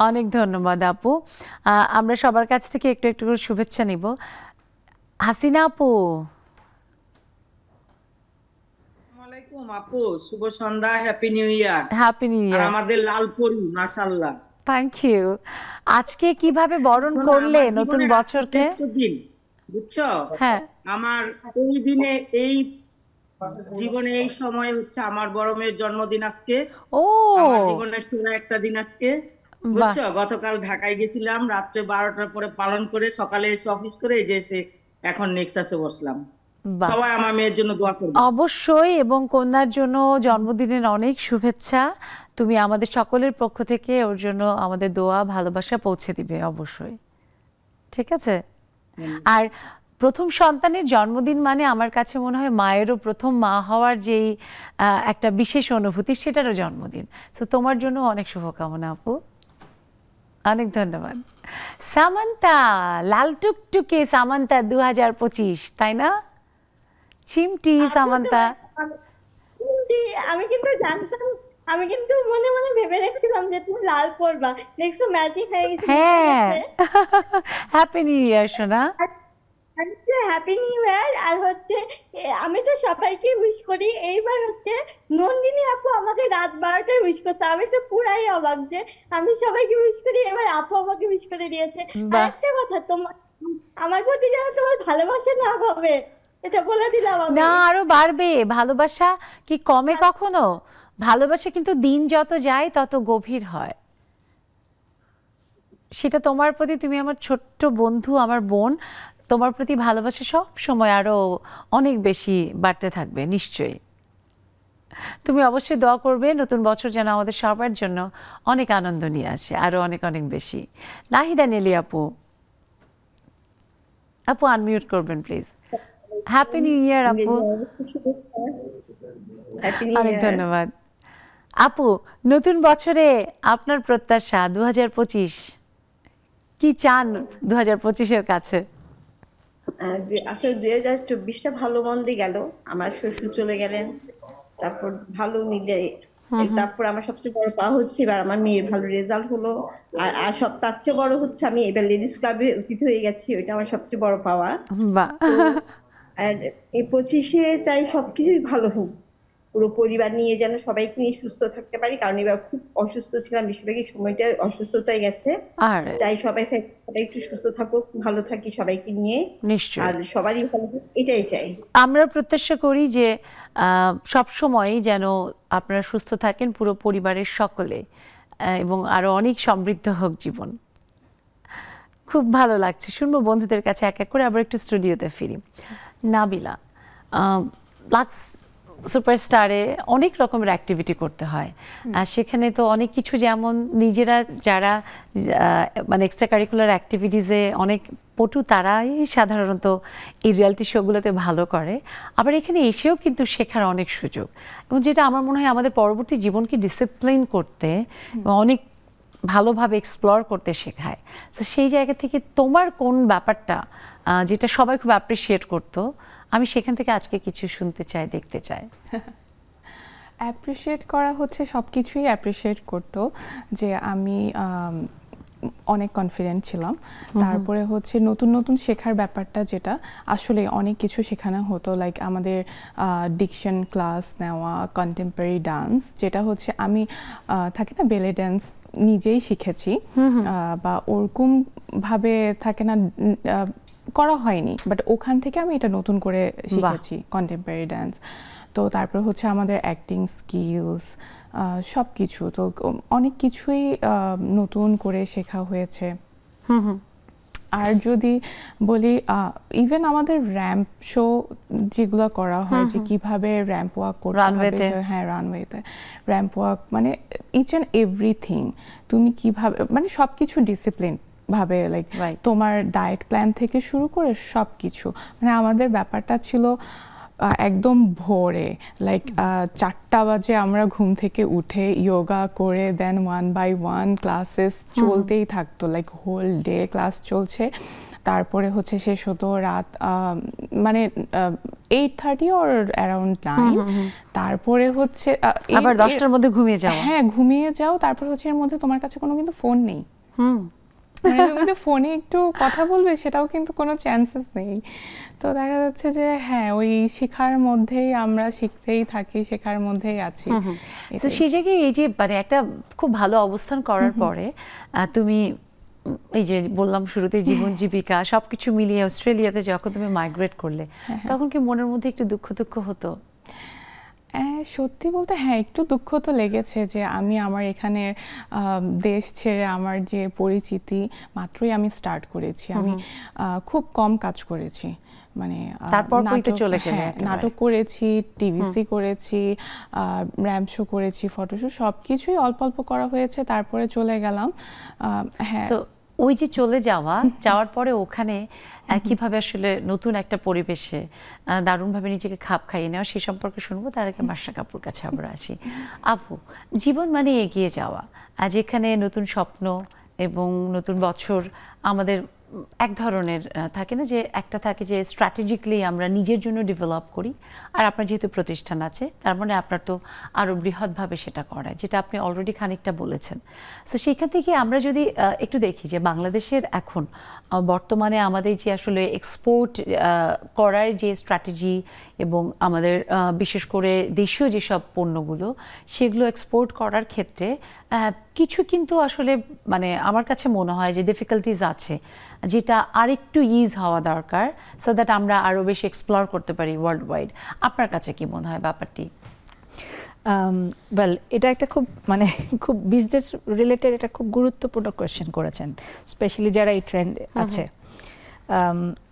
অনেক ধন্যবাদ আপু। আমরা সবার কাছ থেকে একটু একটু করে শুভেচ্ছা নিব। হাসিনা আপু। আসসালামাইকুম আপু, শুভ সন্ধ্যা, happy new year. Happy new আর ইয়ার। আমাদের লালপরি মাশাআল্লাহ। Thank you. আজকে কিভাবে বরণ শোনো, করলে আমার নতুন জীবনের আজকে বছরকে? শ্রেষ্ঠ দিন, বুঝছো? হ্যাঁ, আমার এই দিনে, এই জীবনে এই সময় হচ্ছে আমার বড় মেয়ের জন্মদিন আজকে। ও আমার জীবনের সেরা একটা দিন আজকে, বাহ, বুঝছো? গতকাল ঢাকায় গেছিলাম, রাত্রে 12টার পরে পালন করে সকালে এসে অফিস করে এই যে এসে এখন নেক্সাসে বসলাম। বাহ। সবাই আমার মেয়ের জন্য দোয়া করবে। অবশ্যই, এবং কন্যার জন্য জন্মদিনের অনেক শুভেচ্ছা। তুমি আমাদের সকলের পক্ষ থেকে ওর জন্য আমাদের দোয়া ভালোবাসা পৌঁছে দিবে অবশ্যই, ঠিক আছে? আর প্রথম সন্তানের জন্মদিন মানে আমার কাছে মনে হয় মায়েরও প্রথম মা হওয়ার যেই একটা বিশেষ অনুভূতি, সেটারও জন্মদিন। তো তোমার জন্য অনেক শুভকামনা আপু, অনেক ধন্যবাদ। সামান্তা, লাল টুকটুকে সামান্তা 2025, তাই না? চিমটি সামান্তা। আমি কিন্তু জানতাম, আমি কিন্তু মনে মনে ভেবে রেখেছিলাম যে তুমি লাল পরবা, নেক্সট ম্যাচিং হয়ে গেছে। হ্যাঁ, হ্যাপি নিউ ইয়ার সোনা। হ্যাপি নিউ ইয়ার। আর হচ্ছে আমি তো সবাইকে উইশ করি, এইবার হচ্ছে নন্দিনী আপু আমাকে রাত 12টায় উইশ করতে, আমি তো পুরাই অবাক যে আমি সবাইকে উইশ করি, এবার আপু আমাকে উইশ করে দিয়েছে। আর একটা কথা, তোমার আমার প্রতি যেন তোমার ভালোবাসা না হবে, এটা বলে দিলাম আমি। না, আরো বাড়বে। ভালোবাসা কি কমে কখনো? ভালোবাসা কিন্তু দিন যত যায় তত গভীর হয়। সেটা তোমার প্রতি, তুমি আমার ছোট্ট বন্ধু, আমার বোন, তোমার প্রতি ভালোবাসা সব সময় আরো অনেক বেশি বাড়তে থাকবে নিশ্চয়ই। তুমি অবশ্যই দোয়া করবে নতুন বছর যেন আমাদের সবার জন্য অনেক আনন্দ নিয়ে আসে, আরো অনেক অনেক বেশি। নাহিদা নেলি আপু, আপু আনমিউট করবেন প্লিজ। হ্যাপি নিউ ইয়ার আপু। অনেক ধন্যবাদ আপু। নতুন বছরে আপনার প্রত্যাশা 2025, কি চান 2025-এর কাছে? আসলে 2024টা ভালো মন্দে গেল। আমার শ্বশুর চলে গেলেন, তারপর ভালো মিলে, তারপর আমার সবচেয়ে বড় পাওয়া হচ্ছে এবার আমার মেয়ের ভালো রেজাল্ট হলো। আর সব তার চেয়ে বড় হচ্ছে আমি এবার লেডিস ক্লাবে অতিথি হয়ে গেছি, ওইটা আমার সবচেয়ে বড় পাওয়া। বাহ। আর এই 25-এ চাই সবকিছুই ভালো হোক, পুরো পরিবার নিয়ে যেন সবাইকে নিয়ে সুস্থ থাকতে পারি, কারণ এবার খুব অসুস্থ ছিলাম, বেশিরভাগই সময়টা অসুস্থতায় গেছে। আর চাই সবাই একটু সুস্থ থাকুক, ভালো থাকি সবাইকে নিয়ে, নিশ্চয়ই আর সবারই ভালো হোক, এটাই চাই। আমরা প্রত্যাশা করি যে সব সময় যেন আপনারা সুস্থ থাকেন পুরো পরিবারের সকলে, এবং আরো অনেক সমৃদ্ধ হোক জীবন। খুব ভালো লাগছে শুনবো বন্ধুদের কাছে এক এক করে। আবার একটু স্টুডিওতে ফিরি। নাবিলা, লাক্স সুপারস্টারে অনেক রকমের অ্যাক্টিভিটি করতে হয়, আর সেখানে তো অনেক কিছু, যেমন নিজেরা যারা মানে এক্সট্রা কারিকুলার অ্যাক্টিভিটিসে অনেক পটু, তারাই সাধারণত এই রিয়ালিটি শোগুলোতে ভালো করে। আবার এখানে এসেও কিন্তু শেখার অনেক সুযোগ, এবং যেটা আমার মনে হয় আমাদের পরবর্তী জীবনকে ডিসিপ্লিন করতে, অনেক ভালোভাবে এক্সপ্লোর করতে শেখায়। তো সেই জায়গা থেকে তোমার কোন ব্যাপারটা যেটা সবাই খুব অ্যাপ্রিসিয়েট করতো, আমি সেখান থেকে আজকে কিছু শুনতে চাই, দেখতে চাই। অ্যাপ্রিসিয়েট করা হচ্ছে সবকিছুই অ্যাপ্রিসিয়েট করতো, যে আমি অনেক কনফিডেন্ট ছিলাম। তারপরে হচ্ছে নতুন নতুন শেখার ব্যাপারটা, যেটা আসলে অনেক কিছু শেখানো হতো, লাইক আমাদের ডিকশন ক্লাস নেওয়া, কন্টেম্পোরারি ডান্স, যেটা হচ্ছে আমি থাকি না বেলে ডান্স নিজেই শিখেছি, বা ওরকম ভাবে থাকে না করা হয়নি, বাট ওখান থেকে আমি এটা নতুন করে শিখেছি কন্টেম্পোরারি ডান্স। তো তারপর হচ্ছে আমাদের অ্যাক্টিং স্কিলস, সব কিছু, তো অনেক কিছুই নতুন করে শেখা হয়েছে। আর যদি বলি, ইভেন আমাদের র্যাম্প শো যেগুলো করা হয়, যে কিভাবে র্যাম্প ওয়াক করতে হবে, হ্যাঁ রানওয়েতে র্যাম্প ওয়াক, মানে ইচ অ্যান্ড এভরিথিং, তুমি কিভাবে, মানে সবকিছু ডিসিপ্লিন ভাবে, লাইক তোমার ডায়েট প্ল্যান থেকে শুরু করে সব কিছু। মানে আমাদের ব্যাপারটা ছিল একদম ভোরে, লাইক 4টা বাজে আমরা ঘুম থেকে উঠে যোগা করে, দেন 1 by 1 ক্লাসেস চলতেই থাকতো, লাইক হোল ডে ক্লাস চলছে। তারপরে হচ্ছে শেষ হতো রাত মানে 8:30 or around 9 তারপরে হচ্ছে আবার 10টার মধ্যে ঘুমিয়ে যাও হ্যাঁ ঘুমিয়ে যাও তারপর হচ্ছে এর মধ্যে তোমার কাছে কোনো কিন্তু ফোন নেই মানে তুমি যে ফোনে একটু কথা বলবে সেটাও কিন্তু কোনো চান্সেস নেই তো দেখা যাচ্ছে যে হ্যাঁ ওই শেখার মধ্যেই আমরা শিখতেই থাকি শেখার মধ্যেই আছি তো সেই জায়গায় এই যে মানে একটা খুব ভালো অবস্থান করার পরে তুমি এই যে বললাম শুরুতেই জীবন জীবিকা সবকিছু মিলিয়ে অস্ট্রেলিয়াতে যখন তুমি মাইগ্রেট করলে তখন কি মনের মধ্যে একটু দুঃখ হতো? সত্যি বলতে হ্যাঁ একটু দুঃখ তো লেগেছে যে আমি আমার এখানের দেশ ছেড়ে আমার যে পরিচিতি মাত্রই আমি স্টার্ট করেছি আমি খুব কম কাজ করেছি মানে নাটক করেছি টিভিসি করেছি র্যাম্প শো করেছি ফটোশো সবকিছুই অল্প অল্প করা হয়েছে তারপরে চলে গেলাম হ্যাঁ ওই যে চলে যাওয়ার পরে ওখানে কিভাবে আসলে নতুন একটা পরিবেশে দারুণভাবে নিজেকে খাপ খাইয়ে নেওয়া সেই সম্পর্কে শুনবো তার আগে মাশরাক আপুর কাছে আমরা আসি আপু জীবন মানে এগিয়ে যাওয়া আজ এখানে নতুন স্বপ্ন এবং নতুন বছর আমাদের এক ধরনের থাকে না যে একটা থাকে যে স্ট্র্যাটেজিক্যালি আমরা নিজের জন্য ডেভেলপ করি আর আপনার যেহেতু প্রতিষ্ঠান আছে তার মানে আপনার তো আরও বৃহৎভাবে সেটা করা যেটা আপনি অলরেডি খানিকটা বলেছেন তো সেইখান থেকে আমরা যদি একটু দেখি যে বাংলাদেশের এখন বর্তমানে আমাদের যে আসলে এক্সপোর্ট করার যে স্ট্র্যাটেজি এবং আমাদের বিশেষ করে দেশীয় যেসব পণ্যগুলো সেগুলো এক্সপোর্ট করার ক্ষেত্রে কিছু কিন্তু আসলে মানে আমার কাছে মনে হয় যে ডিফিকাল্টিজ আছে যেটা আরেকটু ইজ হওয়া দরকার সো দ্যাট আমরা আরও বেশি এক্সপ্লোর করতে পারি ওয়ার্ল্ড ওয়াইড আপনার কাছে কি মনে হয় ব্যাপারটি? ওয়েল এটা একটা খুব মানে খুব বিজনেস রিলেটেড একটা খুব গুরুত্বপূর্ণ কোয়েশ্চেন করেছেন স্পেশালি যারা এই ট্রেন্ড আছে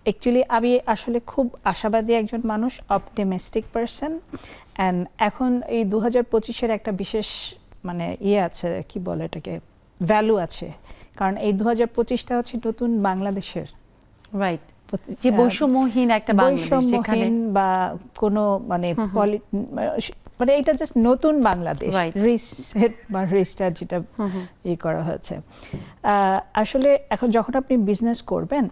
অ্যাকচুয়ালি আমি আসলে খুব আশাবাদী একজন মানুষ অপটিমিস্টিক পারসন অ্যান্ড এখন এই 2025-এর একটা বিশেষ মানে আছে কি বলে এটাকে ভ্যালু আছে কারণ এই 2025টা হচ্ছে নতুন বাংলাদেশের রাইট যে বৈষম্যহীন একটা বাংলাদেশ যেখানে বা কোনো মানে মানে এটা জাস্ট নতুন বাংলাদেশ রিসেট বা রিস্টার্ট যেটা করা হয়েছে আসলে এখন যখন আপনি বিজনেস করবেন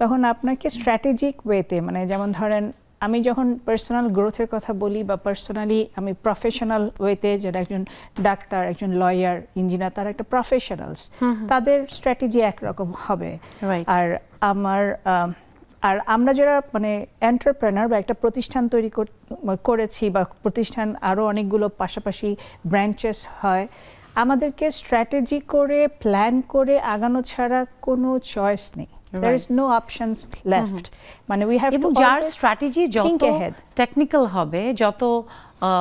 তখন আপনাকে স্ট্র্যাটেজিক ওয়েতে মানে যেমন ধরেন আমি যখন পার্সোনাল গ্রোথের কথা বলি বা পার্সোনালি আমি প্রফেশনাল ওয়েতে যেটা একজন ডাক্তার একজন লয়ার ইঞ্জিনিয়ার তারা একটা প্রফেশনালস তাদের স্ট্র্যাটেজি একরকম হবে আর আমরা যারা মানে এন্টারপ্রেনার বা একটা প্রতিষ্ঠান তৈরি করেছি বা প্রতিষ্ঠান আরও অনেকগুলো পাশাপাশি ব্রাঞ্চেস হয় আমাদেরকে স্ট্র্যাটেজি করে প্ল্যান করে আগানো ছাড়া কোনো চয়েস নেই there is no options left মানে we have to যার স্ট্র্যাটেজি যত টেকনিক্যাল হবে যত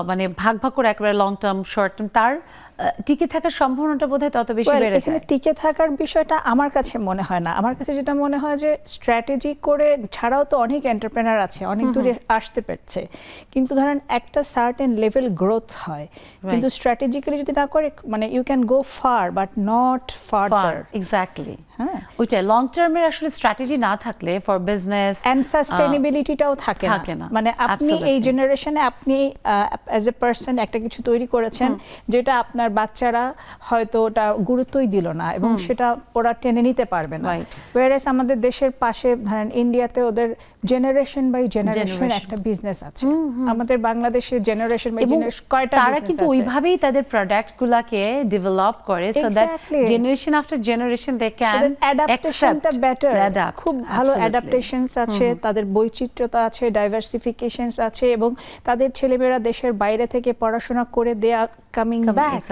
মানে ভাগ করে একেবারে লং টার্ম শর্ট টার্ম তার টিকে থাকার সম্ভাবনাটা বোধহয় তত বেশি বেড়ে যায় এখানে টিকে থাকার বিষয়টা আমার কাছে মনে হয় না আমার কাছে যেটা মনে হয় যে স্ট্র্যাটেজি করে ছাড়াও তো অনেক এন্টারপ্রেনার আছে অনেক দূরে আসতে পারছে কিন্তু ধরেন একটা সার্টেন লেভেল গ্রোথ হয় কিন্তু স্ট্র্যাটেজিক্যালি যদি না করে মানে you can go far but not farther exactly হ্যাঁ ওইটা লং টার্মের আসলে স্ট্র্যাটেজি না থাকলে ফর বিজনেস এন্ড সাস্টেইনেবিলিটিটাও থাকে না মানে আপনি এই জেনারেশনে আপনি অ্যাজ এ পারসন একটা কিছু তৈরি করেছেন যেটা আপনার বাচ্চারা হয়তো ওটা গুরুত্বই দিল না এবং সেটা ওরা টেনে নিতে পারবে না ওয়ারেস আমাদের দেশের পাশে ধরেন ইন্ডিয়াতে ওদের জেনারেশন বাই জেনারেশন একটা বিজনেস আছে আমাদের বাংলাদেশের জেনারেশন বাই জেনারেশন কয়টা তারা কিন্তু ওইভাবেই তাদের প্রোডাক্টগুলোকে ডেভেলপ করে so that generation after generation they can অ্যাডাপ্টেশনটা বেটার খুব ভালো অ্যাডাপ্টেশনস আছে তাদের বৈচিত্র্যতা আছে ডাইভার্সিফিকেশনস আছে এবং তাদের ছেলেমেয়েরা দেশের বাইরে থেকে পড়াশোনা করে দে আর কামিং ব্যাক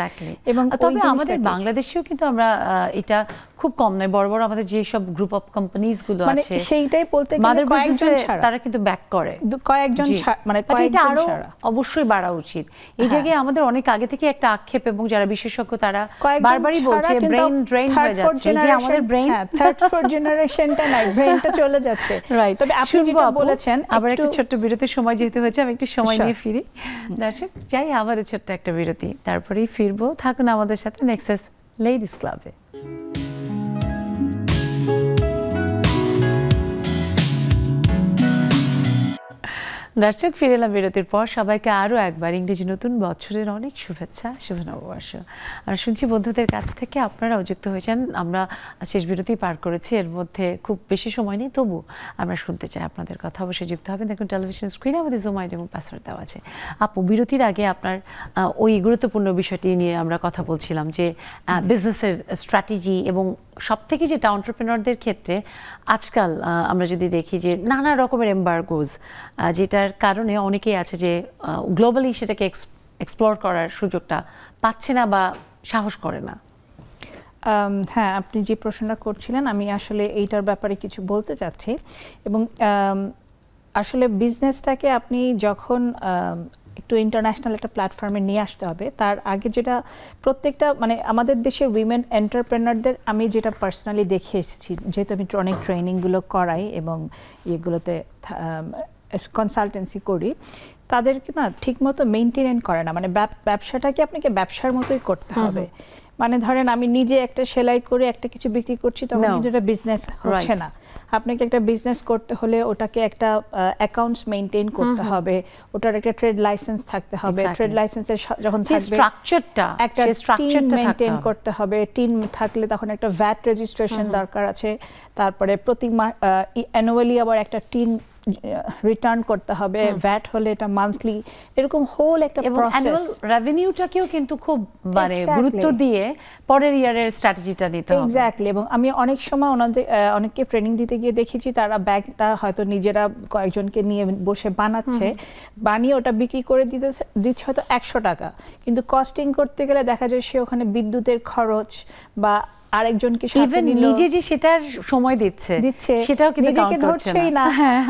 এবং তবে আমাদের বাংলাদেশেও কিন্তু আমরা এটা খুব কম নয় বড় বড় আমাদের যে সব গ্রুপ অফ কোম্পানিজ গুলো আছে সেইটাই বলতে গেলে কয়েকজন ছাড়া তারা কিন্তু ব্যাক করে কয়েকজন মানে কয়েকজন ছাড়া অবশ্যই বাড়া উচিত এই জায়গায় আমাদের অনেক আগে থেকে একটা আক্ষেপ এবং যারা বিশেষজ্ঞ তারা বারবারই বলছে ব্রেন ড্রেন হয়ে যাচ্ছে যে আমাদের ব্রেন থার্ড ফোর্থ জেনারেশনটা নাই ব্রেনটা চলে যাচ্ছে তবে আপনি যেটা বলেছেন আবার একটা ছোট্ট বিরতির সময় যেতে হয়েছে আমি একটু সময় নিয়ে ফিরি দর্শক যাই আমাদের ছোট্ট একটা বিরতি তারপরেই ফিরবো থাকুন আমাদের সাথে নেক্সাস লেডিস ক্লাবে দর্শক, ফিরে এলাম বিরতির পর। সবাইকে আরও একবার ইংরেজি নতুন বছরের অনেক শুভেচ্ছা, শুভ নববর্ষ। আর শুনছি বন্ধুদের কাছ থেকে আপনারাও যুক্ত হয়েছেন। আমরা শেষ বিরতি পার করেছি, এর মধ্যে খুব বেশি সময় নেই, তবু আমরা শুনতে চাই আপনাদের কথা। অবশ্যই যুক্ত হবেন। দেখুন টেলিভিশন স্ক্রিনে আমাদের জুম আইডি এবং পাসওয়ার্ড দেওয়া আছে। আপু, বিরতির আগে আপনার ওই গুরুত্বপূর্ণ বিষয়টি নিয়ে আমরা কথা বলছিলাম যে বিজনেসের স্ট্র্যাটেজি এবং সব থেকে যেটা এন্টারপ্রেনারদের ক্ষেত্রে আজকাল আমরা যদি দেখি যে নানা রকমের এমবার্গোজ, যেটার কারণে অনেকেই আছে যে গ্লোবালি সেটাকে এক্সপ্লোর করার সুযোগটা পাচ্ছে না বা সাহস করে না। হ্যাঁ, আপনি যে প্রশ্নটা করছিলেন আমি আসলে এইটার ব্যাপারে কিছু বলতে চাচ্ছি। এবং আসলে বিজনেসটাকে আপনি যখন একটু ইন্টারন্যাশনাল একটা প্ল্যাটফর্মে নিয়ে আসতে হবে, তার আগে যেটা প্রত্যেকটা মানে আমাদের দেশের উইমেন এন্টারপ্রেনারদের আমি যেটা পার্সোনালি দেখে এসেছি, যেহেতু আমি অনেক ট্রেনিংগুলো করাই এবং এগুলোতে কনসালটেন্সি করি, তাদেরকে না ঠিকমতো মেনটেন করে না। মানে ব্যবসাটাকে আপনাকে ব্যবসার মতোই করতে হবে। মানে ধরেন আমি নিজে একটা সেলাই করে একটা কিছু বিক্রি করছি, তখন কিন্তু এটা বিজনেস হচ্ছে না। আপনাকে একটা বিজনেস করতে হলে ওটাকে একটা অ্যাকাউন্টস মেইনটেইন করতে হবে, ওটার একটা ট্রেড লাইসেন্স থাকতে হবে। ট্রেড লাইসেন্সের যখন থাকবে স্ট্রাকচারটা, একটা টিম মেইনটেইন করতে হবে। টিম থাকলে তখন একটা ভ্যাট রেজিস্ট্রেশন দরকার আছে। তারপরে প্রতি অ্যানুয়ালি আবার একটা টিম রিটার্ন করতে হবে, ভ্যাট হলে এটা মান্থলি, এরকম হোল একটা প্রসেস। রেভিনিউটাকেও কিন্তু খুব মানে গুরুত্ব দিয়ে পরের ইয়ারের স্ট্র্যাটেজিটা নিতে হবে। এক্স্যাক্টলি। এবং আমি অনেক সময় অনেককে ট্রেনিং দিতে গিয়ে দেখেছি তারা ব্যাগটা হয়তো নিজেরা কয়েকজনকে নিয়ে বসে বানাচ্ছে, বানিয়ে ওটা বিক্রি করে দিচ্ছে হয়তো 100 টাকা, কিন্তু কস্টিং করতে গেলে দেখা যায় সে ওখানে বিদ্যুতের খরচ বা আরেকজনকে সাথে নিল, নিজে যে সেটার সময় দিচ্ছে সেটাও কিন্তু নিজেকে ধরছেই না,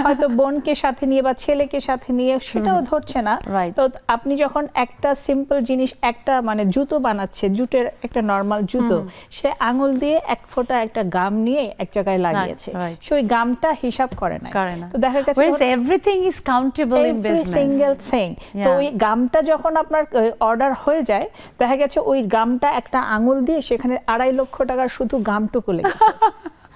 হয়তো বোনকে সাথে নিয়ে বা ছেলেকে সাথে নিয়ে সেটাও ধরছে না। তো আপনি যখন একটা সিম্পল জিনিস, একটা মানে জুতো বানাচ্ছে, জুটের একটা নরমাল জুতো, সে আঙুল দিয়ে এক ফোঁটা একটা গাম নিয়ে এক জায়গায় লাগিয়েছে, সে ওই গামটা হিসাব করে না। তো দেখা গেছে everything is countable in business, single thing. তো ওই গামটা যখন আপনার অর্ডার হয়ে যায়, দেখা গেছে ওই গামটা একটা আঙুল দিয়ে সেখানে 2.5 লক্ষ টাকার শুধু গামটুকু লেগেছে।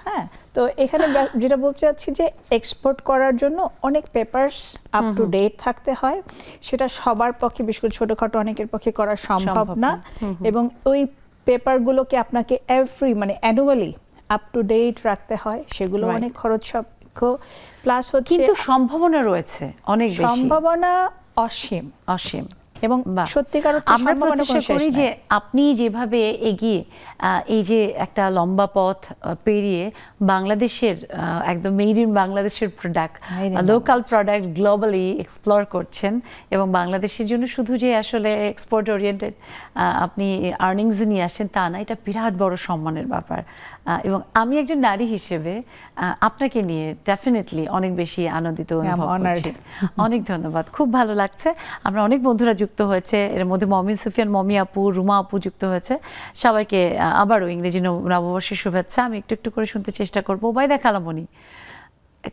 হ্যাঁ, তো এখানে যেটা বলতে চাচ্ছি যে এক্সপোর্ট করার জন্য অনেক পেপারস আপ টু ডেট থাকতে হয়। সেটা সবার পক্ষে, বিশেষ করে ছোটখাটো অনেকের পক্ষে করা সম্ভব না। এবং ওই পেপারগুলোকে আপনাকে মানে অ্যানুয়ালি আপ টু ডেট রাখতে হয়, সেগুলো অনেক খরচ সাপেক্ষ। প্লাস হচ্ছে কিন্তু সম্ভাবনা রয়েছে অনেক বেশি, সম্ভাবনা অসীম অসীম। এবং সত্যিকার আমরা প্রত্যাশা করি যে আপনি যেভাবে এগিয়ে এই যে একটা লম্বা পথ পেরিয়ে বাংলাদেশের একদম মেড ইন বাংলাদেশের product, local product globally explore করছেন, এবং বাংলাদেশের জন্য শুধু যে আসলে এক্সপোর্ট ওরিয়েন্টেড আপনি আর্নিংস নিয়ে আসেন তা না, এটা বিরাট বড় সম্মানের ব্যাপার। এবং আমি একজন নারী হিসেবে আপনাকে নিয়ে ডেফিনেটলি অনেক বেশি আনন্দিত অনুভব করছি। অনেক ধন্যবাদ, খুব ভালো লাগছে। আমরা অনেক বন্ধুরা যুক্ত হয়েছে, এর মধ্যে মমিন সুফিয়ান, মমি আপু, রুমা আপু যুক্ত হয়েছে। সবাইকে আবারও ইংরেজি নববর্ষের শুভেচ্ছা। আমি একটু একটু করে শুনতে চেষ্টা করবো। ওবায়দা খালামণি,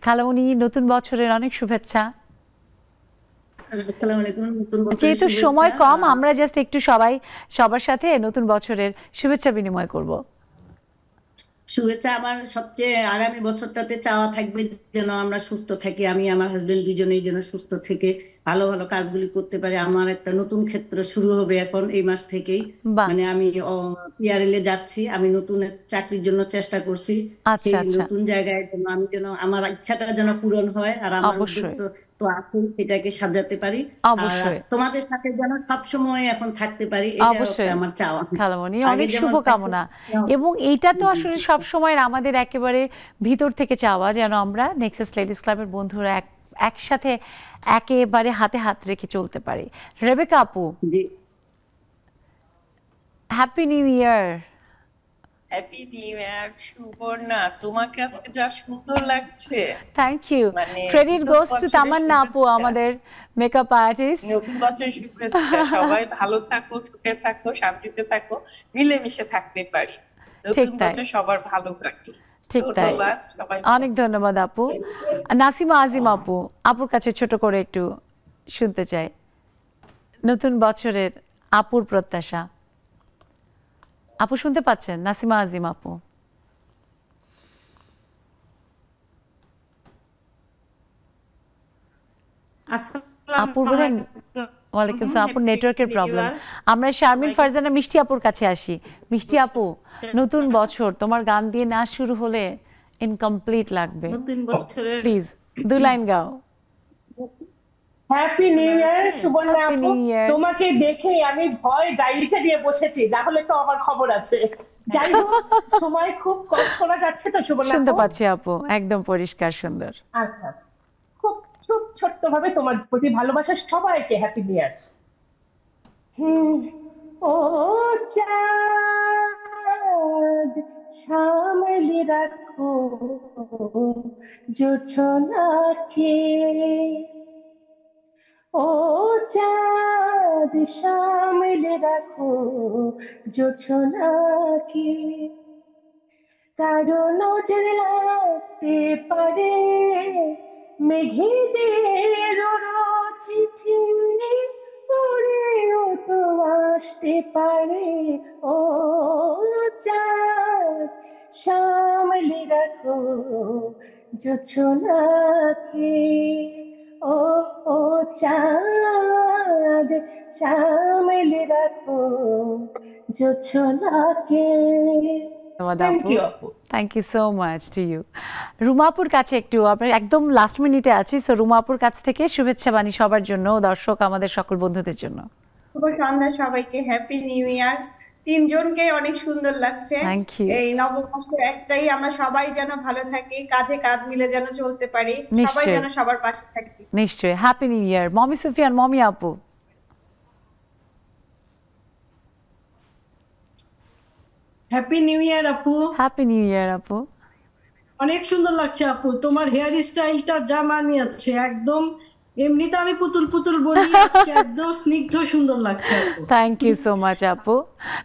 খালামণি নতুন বছরের অনেক শুভেচ্ছা। যেহেতু সময় কম, আমরা জাস্ট একটু সবার সাথে নতুন বছরের শুভেচ্ছা বিনিময় করব। শুভেচ্ছা। আমার সবচেয়ে আগামী বছরটাতে চাওয়া থাকবে যেন আমরা সুস্থ থাকি, আমি আমার হাজবেন্ড দুজনেই যেন সুস্থ থেকে ভালো ভালো কাজগুলি করতে পারি। আমার একটা নতুন ক্ষেত্র শুরু হবে এখন এই মাস থেকেই। মানে আমি পিআরএল এ যাচ্ছি, আমি নতুন চাকরির জন্য চেষ্টা করছি। সেই নতুন জায়গায় যেন আমি যেন আমার ইচ্ছাটা যেন পূরণ হয়, আর আমার উদ্দেশ্য তো আছে সেটাকে সাজাতে পারি, তোমাদের সাথে যেন সবসময় এখন থাকতে পারি, এটা আমার চাওয়া। খালামণি, অনেক শুভকামনা। এবং এইটা তো আসলে সব সময় আমাদের একেবারে ভিতর থেকে চাওয়া, যেন আমরা নেক্সাস লেডিস ক্লাবের বন্ধুরা একসাথে একেবারে হাতে হাত রেখে চলতে পারি। রেবেকা আপু, happy new year. Happy new year Subarna, তোমাকে আজকে যা সুন্দর লাগছে। Thank you. Credit goes to Tamanna আপু, আমাদের মেকআপ আর্টিস্ট। নতুন বছরের শুভেচ্ছা। সবাই ভালো থাকো, সুখে থাকো, শান্তিতে থাকো, মিলেমিশে থাকতে পারি। নতুন বছর সবার ভালো কাটুক। ঠিক তাই, অনেক ধন্যবাদ আপু। নাসিমা আজিম আপু, আপুর কাছে ছোট করে একটু শুনতে চাই নতুন বছরের আপুর প্রত্যাশা। আপু শুনতে পাচ্ছেন? নাসিমা আজিম আপু। আপুর বোধহয় ওয়ালাইকুম আসসালাম, আপুর নেটওয়ার্কের প্রবলেম। আমরা শারমিন ফারজানা মিষ্টি আপুর কাছে আসি। মিষ্টি আপু, নতুন বছর তোমার গান দিয়ে না শুরু হলে ইনকমপ্লিট লাগবে, নতুন বছরের প্লিজ 2 লাইন গাও। হ্যাপি নিউ ইয়ার সুবর্ণা আপু, তোমাকে দেখে আমি ভয় ডায়েরিটা নিয়ে বসেছি, না হলে তো আমার খবর আছে। যাই হোক, সময় খুব কম শোনা যাচ্ছে তো সুবর্ণা? শুনতে পাচ্ছি আপু, একদম পরিষ্কার সুন্দর। আচ্ছা, খুব খুব ছোট্ট ভাবে তোমার প্রতি ভালোবাসা, সবাইকে হ্যাপি নিউ ইয়ার। ও চাঁদ সামলে রাখো জোছনাকে, ও চাঁদ সামলে রাখো জোছনাকে, কারো নজর লাগতে পারে মেঘেদের চিঠি, পড়েও তো আসতে পারে। ও চাঁদ সামলে রাখো জোছনাকে, ও ও চাঁদ সামলে রাখো জোছনাকে। Thank you so much to you. রুমাপুর কাছে একটু, আমরা একদম লাস্ট মিনিটে আছি, সো রুমাপুর কাছ থেকে শুভেচ্ছা বাণী সবার জন্য, দর্শক আমাদের সকল বন্ধুদের জন্য। শুভ সন্ধ্যা সবাইকে, হ্যাপি নিউ ইয়ার। তিনজনকে অনেক সুন্দর লাগছে। এই নববর্ষের একটাই, আমরা সবাই যেন ভালো থাকি, কাঁধে কাঁধ মিলে যেন চলতে পারি, সবাই যেন সবার পাশে থাকি। নিশ্চয়ই, happy new year. Momi Sufiyan, Momi আপু। হ্যাপি নিউ ইয়ার আপু। হ্যাপি নিউ ইয়ার আপু। অনেক সুন্দর লাগছে আপু, তোমার হেয়ার স্টাইলটা যা মানিয়েছে, একদম এমনিতে আমি পুতুল পুতুল বলি, একদম স্নিগ্ধ সুন্দর লাগছে আপু। থ্যাংক ইউ সো মাচ আপু,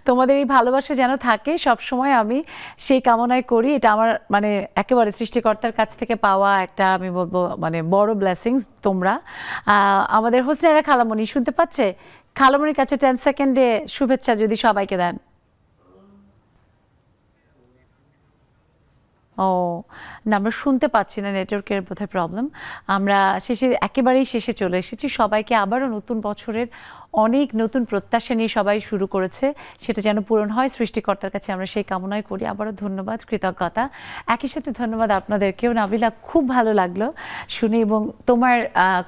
তোমাদের এই ভালোবাসা যেন থাকে সব সময়, আমি সেই কামনাই করি। এটা আমার মানে একেবারে সৃষ্টিকর্তার কাছ থেকে পাওয়া একটা, আমি বলবো মানে বড় ব্লেসিংস তোমরা। আমাদের হোসনেরা খালামণি শুনতে পাচ্ছে? খালামণির কাছে 10 সেকেন্ডে শুভেচ্ছা যদি সবাইকে দেন। ও না, আমরা শুনতে পাচ্ছি না, নেটওয়ার্কের বোধহয় প্রবলেম। আমরা একেবারেই শেষে চলে এসেছি। সবাইকে আবারও নতুন বছরের অনেক নতুন প্রত্যাশা নিয়ে সবাই শুরু করেছে, সেটা যেন পূরণ হয় সৃষ্টিকর্তার কাছে আমরা সেই কামনাই করি। আবারও ধন্যবাদ, কৃতজ্ঞতা। একই সাথে ধন্যবাদ আপনাদেরকেও। নাবিলা, খুব ভালো লাগলো শুনে, এবং তোমার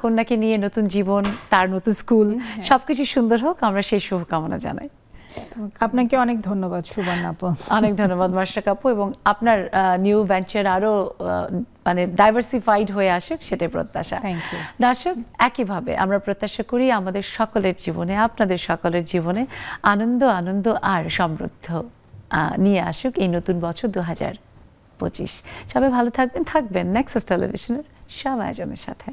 কন্যাকে নিয়ে নতুন জীবন, তার নতুন স্কুল, সবকিছু সুন্দর হোক, আমরা সেই শুভকামনা জানাই। আপনাকে অনেক ধন্যবাদ সুবর্ণা আপু। অনেক ধন্যবাদ মাশরাক আপু, এবং আপনার নিউ ভেঞ্চার আরো মানে ডাইভার্সিফাইড হয়ে আসুক, সেটাই প্রত্যাশা। দর্শক, একইভাবে আমরা প্রত্যাশা করি আমাদের সকলের জীবনে, আপনাদের সকলের জীবনে আনন্দ আনন্দ আর সমৃদ্ধ নিয়ে আসুক এই নতুন বছর 2025। সবাই ভালো থাকবেন নেক্সাস টেলিভিশনের সব আয়োজনের সাথে।